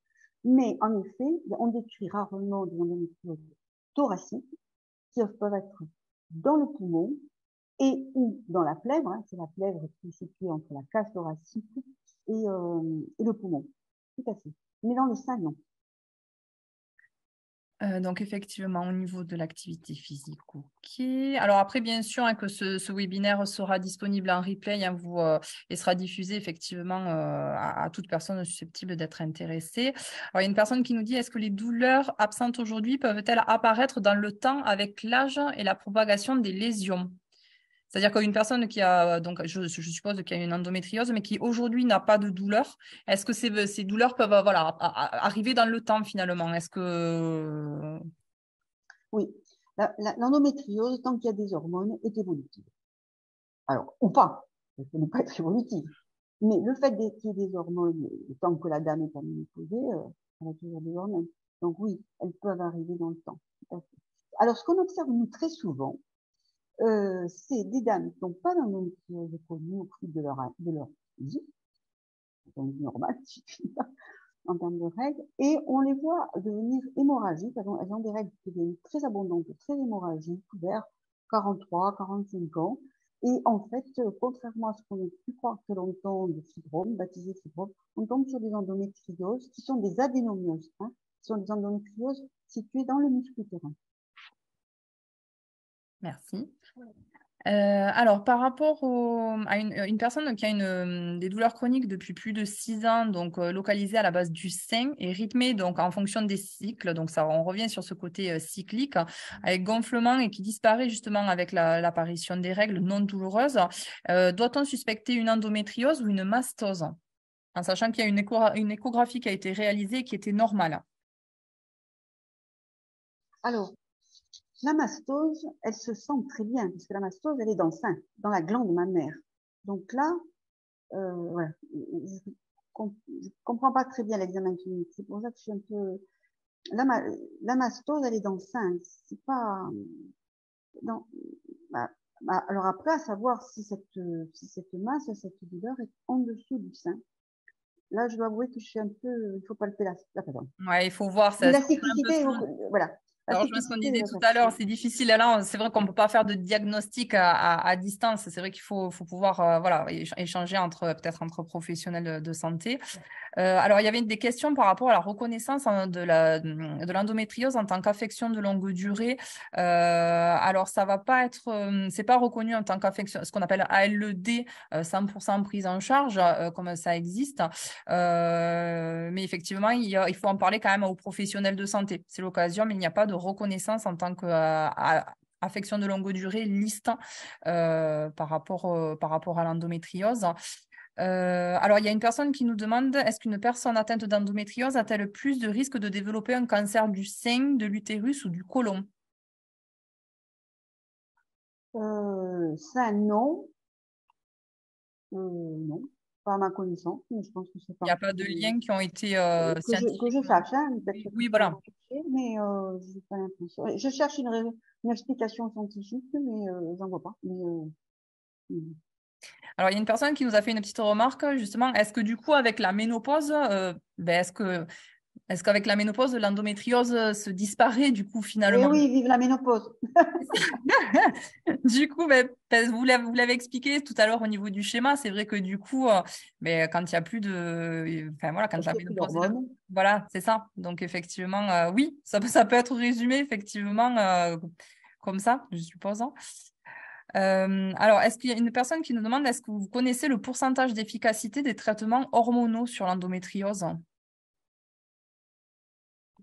Mais en effet, on décrit rarement des endométrioses thoraciques qui peuvent être dans le poumon et ou dans la plèvre. Hein, c'est la plèvre qui est située entre la cage thoracique et le poumon. Tout à fait. Mais dans le sein, non. Donc, effectivement, au niveau de l'activité physique, OK. Alors après, bien sûr, hein, que ce webinaire sera disponible en replay et sera diffusé effectivement à toute personne susceptible d'être intéressée. Alors, il y a une personne qui nous dit, est-ce que les douleurs absentes aujourd'hui peuvent-elles apparaître dans le temps avec l'âge et la propagation des lésions? C'est-à-dire qu'une personne qui a, donc je suppose qu'il y a une endométriose, mais qui aujourd'hui n'a pas de douleur, est-ce que ces douleurs peuvent voilà, arriver dans le temps finalement? Est-ce que... Oui, l'endométriose, tant qu'il y a des hormones, est évolutive. Alors, ou pas, ça ne peut pas être évolutive. Mais le fait qu'il y ait des hormones, tant que la dame est aménopausée, elle a toujours des hormones. Donc oui, elles peuvent arriver dans le temps. Alors, ce qu'on observe, nous, très souvent, c'est des dames qui n'ont pas d'endométriose connue au fil de leur vie, donc normal, en termes de règles, et on les voit devenir hémorragiques. Elles ont des règles qui deviennent très abondantes, très hémorragiques, vers 43, 45 ans. Et en fait, contrairement à ce qu'on a pu croire très longtemps de fibromes, baptisés fibromes, on tombe sur des endométrioses qui sont des adénomioses, hein, qui sont des endométrioses situées dans le muscle utérin. Merci. Alors, par rapport à une personne qui a des douleurs chroniques depuis plus de 6 ans, donc localisées à la base du sein et rythmées donc, en fonction des cycles, donc ça, on revient sur ce côté cyclique, avec gonflement et qui disparaît justement avec l'apparition des règles non douloureuses, doit-on suspecter une endométriose ou une mastose, en sachant qu'il y a une échographie qui a été réalisée et qui était normale? Alors, la mastose, elle se sent très bien, parce que la mastose, elle est dans le sein, dans la glande mammaire. Donc là, voilà, je ne comprends pas très bien l'examen clinique. C'est pour ça que je suis un peu... La mastose, elle est dans le sein. C'est pas... Non. Bah, alors après, à savoir si cette masse, cette douleur est en dessous du sein. Là, je dois avouer que je suis un peu... Il faut palper la pardon. Ouais, il faut voir ça. L'élasticité, voilà. Ça rejoint ce qu'on disait tout Parce à l'heure, que... c'est difficile. Là, c'est vrai qu'on ne peut pas faire de diagnostic à distance. C'est vrai qu'il faut pouvoir voilà, échanger peut-être entre professionnels de santé. Alors, il y avait des questions par rapport à la reconnaissance de l'endométriose en tant qu'affection de longue durée. Alors, ça va pas être, c'est pas reconnu en tant qu'affection, ce qu'on appelle ALD, 100% prise en charge, comme ça existe. Mais effectivement, il faut en parler quand même aux professionnels de santé. C'est l'occasion, mais il n'y a pas de reconnaissance en tant que affection de longue durée liste par rapport à l'endométriose. Alors, il y a une personne qui nous demande, est-ce qu'une personne atteinte d'endométriose a-t-elle plus de risques de développer un cancer du sein, de l'utérus ou du côlon? Ça, non. Non, pas à ma connaissance, mais je pense que c'est Il n'y a partie pas de liens qui ont été que je scientifiquement. sache, hein, peut-être Oui, que oui, je vais voilà. rechercher, mais j'ai pas l'impression. Je cherche une explication scientifique, mais j'en vois pas. Mais, Alors, il y a une personne qui nous a fait une petite remarque, justement. Est-ce que du coup, avec la ménopause, est-ce qu'avec la ménopause, l'endométriose se disparaît du coup eh finalement? oui, vive la ménopause. Du coup, vous l'avez expliqué tout à l'heure au niveau du schéma. C'est vrai que du coup, mais quand il n'y a plus de, enfin voilà, quand Parce la qu'il n'y a plus ménopause est là, d'hormones. voilà, c'est ça. Donc effectivement, oui, ça peut être résumé effectivement comme ça, je suppose. Alors, est-ce qu'il y a une personne qui nous demande, est-ce que vous connaissez le pourcentage d'efficacité des traitements hormonaux sur l'endométriose?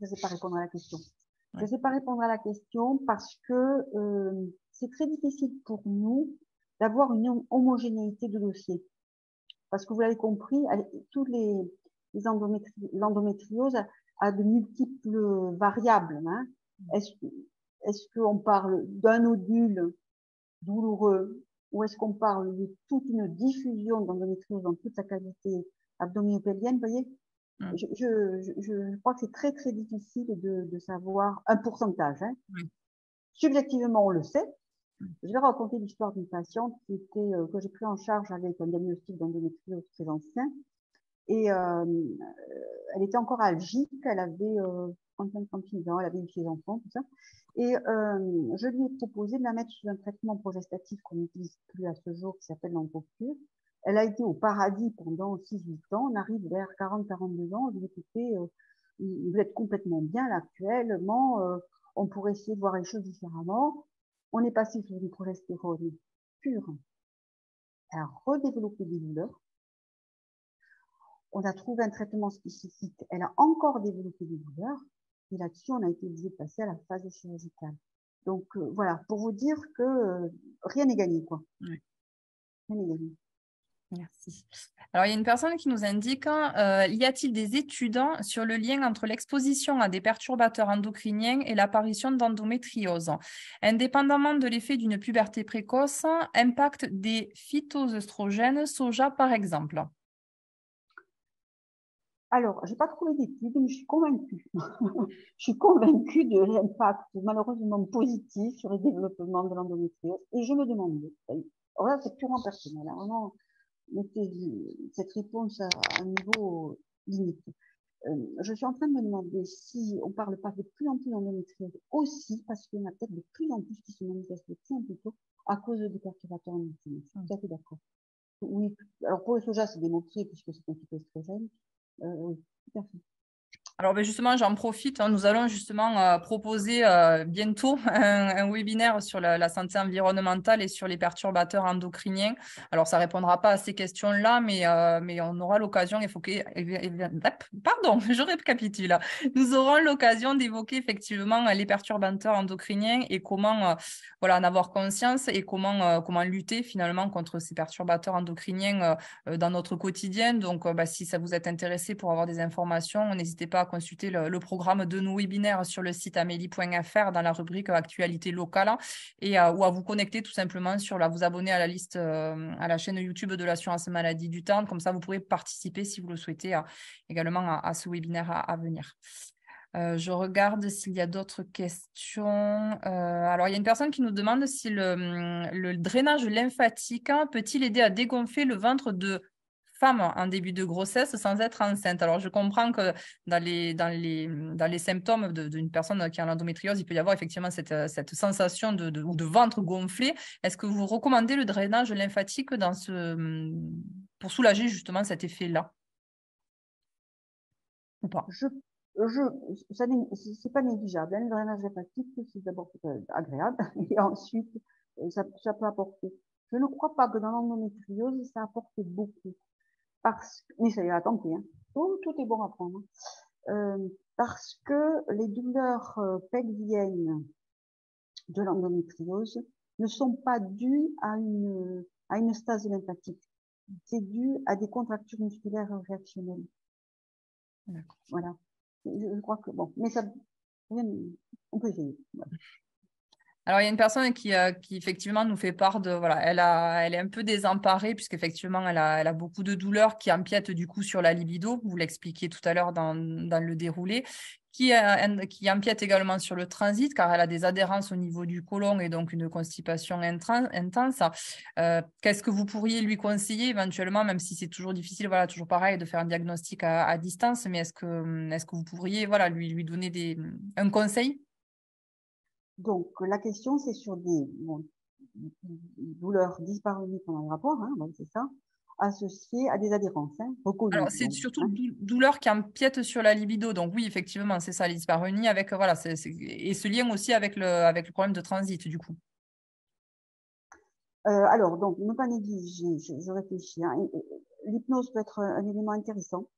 Je ne sais pas répondre à la question. Je Ouais. ne sais pas répondre à la question parce que c'est très difficile pour nous d'avoir une homogénéité de dossier. Parce que vous l'avez compris, tous l'endométriose a de multiples variables. Hein. Est-ce est-ce qu'on parle d'un nodule douloureux ou est-ce qu'on parle de toute une diffusion d'endométriose dans toute sa cavité abdominopelvienne? Vous voyez, Mm. je crois que c'est très très difficile de savoir un pourcentage. Hein. Oui. Subjectivement, on le sait. Mm. Je vais raconter l'histoire d'une patiente que j'ai pris en charge avec un diagnostic d'endométriose très ancien. Et elle était encore algique, elle avait 35-36 ans, elle avait eu ses enfants, tout ça. Et je lui ai proposé de la mettre sous un traitement progestatif qu'on n'utilise plus à ce jour, qui s'appelle l'Empocure. Elle a été au paradis pendant 6-8 ans. On arrive vers 40-42 ans. Je lui ai dit, vous êtes complètement bien là actuellement. On pourrait essayer de voir les choses différemment. On est passé sur une progestérone pure. Elle a redéveloppé des douleurs. On a trouvé un traitement spécifique. Elle a encore développé des douleurs. Et là-dessus, on a été obligé de passer à la phase chirurgicale. Donc voilà, pour vous dire que rien n'est gagné, quoi. Oui. Rien n'est gagné. Merci. Alors, il y a une personne qui nous indique, y a-t-il des études sur le lien entre l'exposition à des perturbateurs endocriniens et l'apparition d'endométriose, indépendamment de l'effet d'une puberté précoce, impact des phytoœstrogènes, soja par exemple? Alors, j'ai pas trouvé d'études, mais je suis convaincue. Je suis convaincue de l'impact malheureusement positif sur le développement de l'endométriose. Et je me demandais, alors là, c'est purement personnel, hein, vraiment, mettez cette réponse à un niveau limite. Je suis en train de me demander si on parle pas de plus en plus d'endométriose aussi, parce qu'il y en a peut-être de plus en plus qui se manifestent de plus en plus tôt à cause des perturbateurs endocriniens. Je suis tout à fait d'accord. Oui, alors pour le soja, c'est démontré puisque c'est un phytoestrogène. Oui, tout à fait. Alors ben justement, j'en profite. Nous allons justement proposer bientôt un webinaire sur la santé environnementale et sur les perturbateurs endocriniens. Alors, ça ne répondra pas à ces questions-là, mais on aura l'occasion, pardon, je récapitule. Nous aurons l'occasion d'évoquer effectivement les perturbateurs endocriniens et comment voilà, en avoir conscience et comment lutter finalement contre ces perturbateurs endocriniens dans notre quotidien. Donc, si ça vous est intéressé pour avoir des informations, n'hésitez pas à consulter le programme de nos webinaires sur le site amélie.fr dans la rubrique actualité locale et ou à vous connecter tout simplement vous abonner à la liste, à la chaîne YouTube de l'assurance maladie du Tarn. Comme ça, vous pourrez participer si vous le souhaitez également à ce webinaire à venir. Je regarde s'il y a d'autres questions. Alors, il y a une personne qui nous demande si le drainage lymphatique peut-il aider à dégonfler le ventre de femme en début de grossesse sans être enceinte. Alors, je comprends que dans les symptômes d'une personne qui a l'endométriose, il peut y avoir effectivement cette sensation de ventre gonflé. Est-ce que vous recommandez le drainage lymphatique pour soulager justement cet effet-là ou pas? Ça c'est pas négligeable. Le drainage lymphatique, c'est d'abord agréable et ensuite, ça peut apporter. Je ne crois pas que dans l'endométriose, ça apporte beaucoup. Mais ça y est, à tenter, hein. Tout est bon à prendre. Parce que les douleurs pelviennes de l'endométriose ne sont pas dues à une stase lymphatique. C'est dû à des contractures musculaires réactionnelles. Voilà. Je crois que bon, mais ça, on peut essayer. Voilà. Alors, il y a une personne qui effectivement nous fait part de, voilà, elle est un peu désemparée puisqu'effectivement, elle a beaucoup de douleurs qui empiètent du coup sur la libido. Vous l'expliquiez tout à l'heure dans le déroulé, qui empiète également sur le transit car elle a des adhérences au niveau du côlon et donc une constipation intense. Qu'est-ce que vous pourriez lui conseiller éventuellement, même si c'est toujours difficile, voilà, toujours pareil, de faire un diagnostic à distance, mais est-ce que vous pourriez, voilà, lui donner un conseil? Donc, la question, c'est sur des douleurs dyspareunies pendant le rapport, hein, c'est ça, associées à des adhérences, hein, reconnues. Alors, c'est surtout douleur qui empiète sur la libido. Donc, oui, effectivement, c'est ça, les dyspareunies, avec, voilà, et ce lien aussi avec le problème de transit, du coup. Alors, donc, ne pas négliger, je réfléchis, hein, l'hypnose peut être un élément intéressant.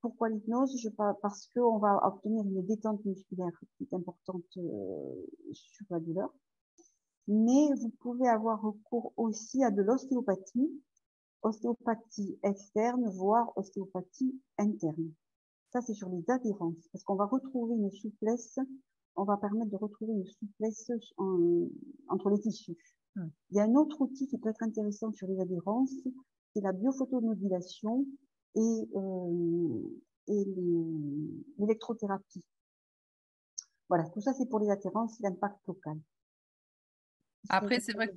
Pourquoi l'hypnose? Parce qu'on va obtenir une détente musculaire qui est importante sur la douleur. Mais vous pouvez avoir recours aussi à de l'ostéopathie, ostéopathie externe, voire ostéopathie interne. Ça, c'est sur les adhérences, parce qu'on va retrouver une souplesse, on va permettre de retrouver une souplesse entre les tissus. Il y a un autre outil qui peut être intéressant sur les adhérences, c'est la biophotomodulation et l'électrothérapie. Voilà, tout ça c'est pour les adhérences, l'impact local. Après, c'est vrai que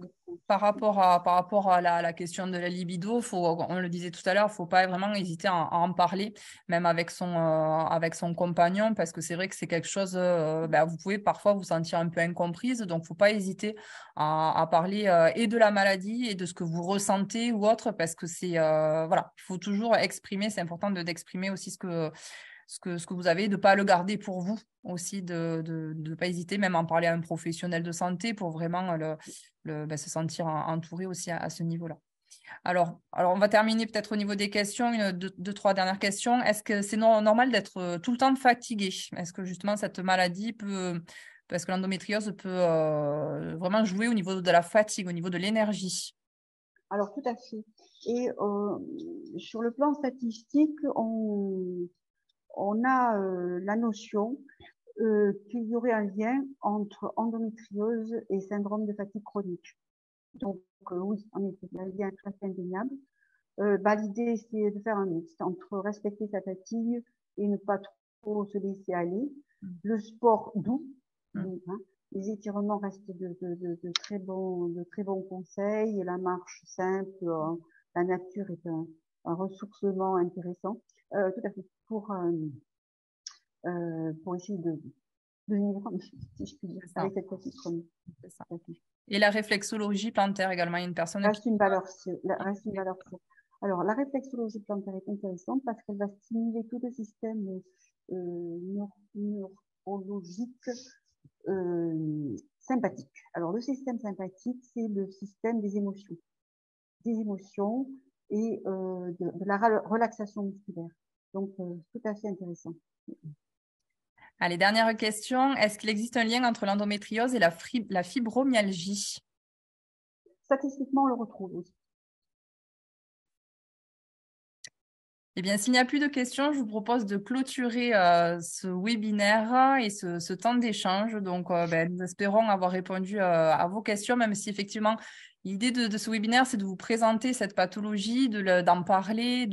par rapport à la question de la libido, on le disait tout à l'heure, il ne faut pas vraiment hésiter à en parler, même avec son compagnon, parce que c'est vrai que c'est quelque chose, vous pouvez parfois vous sentir un peu incomprise, donc il ne faut pas hésiter à parler et de la maladie et de ce que vous ressentez ou autre, parce que voilà, il faut toujours exprimer, c'est important d'exprimer aussi ce que vous avez, de ne pas le garder pour vous aussi, de ne pas hésiter même à en parler à un professionnel de santé pour vraiment se sentir entouré aussi à ce niveau-là. Alors, on va terminer peut-être au niveau des questions, deux, trois dernières questions. Est-ce que c'est normal d'être tout le temps fatigué? Est-ce que justement cette maladie peut parce que l'endométriose peut vraiment jouer au niveau de la fatigue, au niveau de l'énergie. Alors, tout à fait. Et sur le plan statistique, on a la notion qu'il y aurait un lien entre endométriose et syndrome de fatigue chronique. Donc, oui, en effet, il y a un lien très indéniable. L'idée, c'est de faire un mix entre respecter sa fatigue et ne pas trop se laisser aller. Le sport doux, donc, hein, les étirements restent de très bons conseils. Et la marche simple, la nature est un ressourcement intéressant. Tout à fait. Pour essayer de vivre, si je puis dire, avec cette fatigue chronique. Et la réflexologie plantaire également, il y a une personne reste une valeur sûre. Reste une valeur sûre. Alors, la réflexologie plantaire est intéressante parce qu'elle va stimuler tout le système neurologique sympathique. Alors, le système sympathique, c'est le système des émotions et de la relaxation musculaire. Donc, tout à fait intéressant. Allez, dernière question. Est-ce qu'il existe un lien entre l'endométriose et la fibromyalgie? Statistiquement, on le retrouve aussi. Eh bien, s'il n'y a plus de questions, je vous propose de clôturer ce webinaire et ce temps d'échange. Donc, nous espérons avoir répondu à vos questions, même si effectivement, l'idée de ce webinaire, c'est de vous présenter cette pathologie, d'en parler,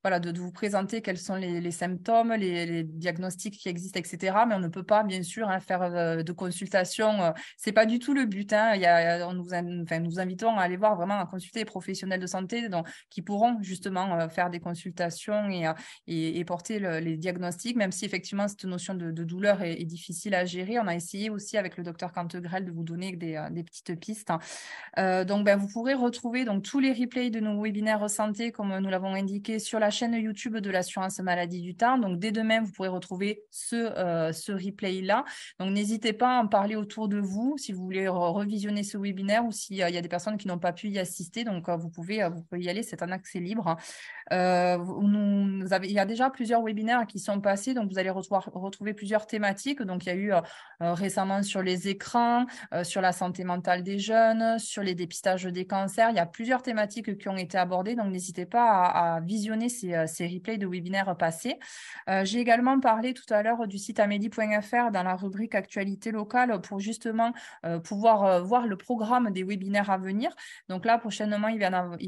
voilà, de vous présenter quels sont les symptômes, les diagnostics qui existent, etc. Mais on ne peut pas, bien sûr, faire de consultation. C'est pas du tout le but. Hein. Nous invitons à aller voir vraiment à consulter les professionnels de santé qui pourront justement faire des consultations et porter les diagnostics, même si effectivement cette notion de douleur est difficile à gérer. On a essayé aussi avec le docteur Cantegrel de vous donner des petites pistes. Vous pourrez retrouver tous les replays de nos webinaires santé, comme nous l'avons indiqué, sur la chaîne YouTube de l'assurance maladie du temps. Donc, dès demain, vous pourrez retrouver ce replay-là. Donc, n'hésitez pas à en parler autour de vous si vous voulez revisionner ce webinaire ou s'il y a des personnes qui n'ont pas pu y assister. Donc, vous pouvez y aller, c'est un accès libre. Il y a déjà plusieurs webinaires qui sont passés, donc vous allez retrouver plusieurs thématiques. Donc, il y a eu récemment sur les écrans, sur la santé mentale des jeunes, sur les dépistages des cancers. Il y a plusieurs thématiques qui ont été abordées, donc n'hésitez pas à visionner ces replays de webinaires passés. J'ai également parlé tout à l'heure du site amélie.fr dans la rubrique actualité locale pour justement pouvoir voir le programme des webinaires à venir. Donc là, prochainement, il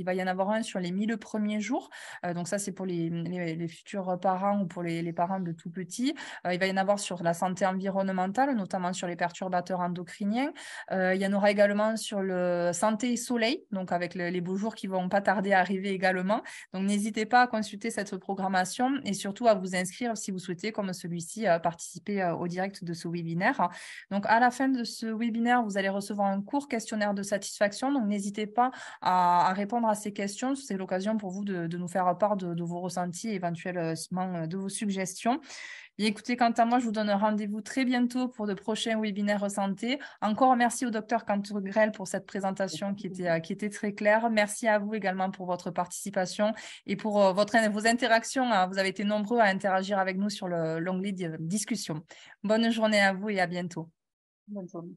va y en avoir un sur les 1000 premiers jours. Donc ça, c'est pour les futurs parents ou pour les parents de tout petits. Il va y en avoir sur la santé environnementale, notamment sur les perturbateurs endocriniens. Il y en aura également sur le santé et soleil, donc avec les beaux jours qui vont pas tarder à arriver également. Donc n'hésitez pas à consulter cette programmation et surtout à vous inscrire si vous souhaitez, comme celui-ci, participer au direct de ce webinaire. Donc à la fin de ce webinaire, vous allez recevoir un court questionnaire de satisfaction. Donc n'hésitez pas à répondre à ces questions. C'est l'occasion pour vous de nous faire part de vos ressentis et éventuellement de vos suggestions. Bien, écoutez, quant à moi, je vous donne rendez-vous très bientôt pour de prochains webinaires santé. Encore merci au docteur Cantegrel pour cette présentation qui était très claire. Merci à vous également pour votre participation et pour vos interactions. Vous avez été nombreux à interagir avec nous sur l'onglet discussion. Bonne journée à vous et à bientôt. Bonne journée.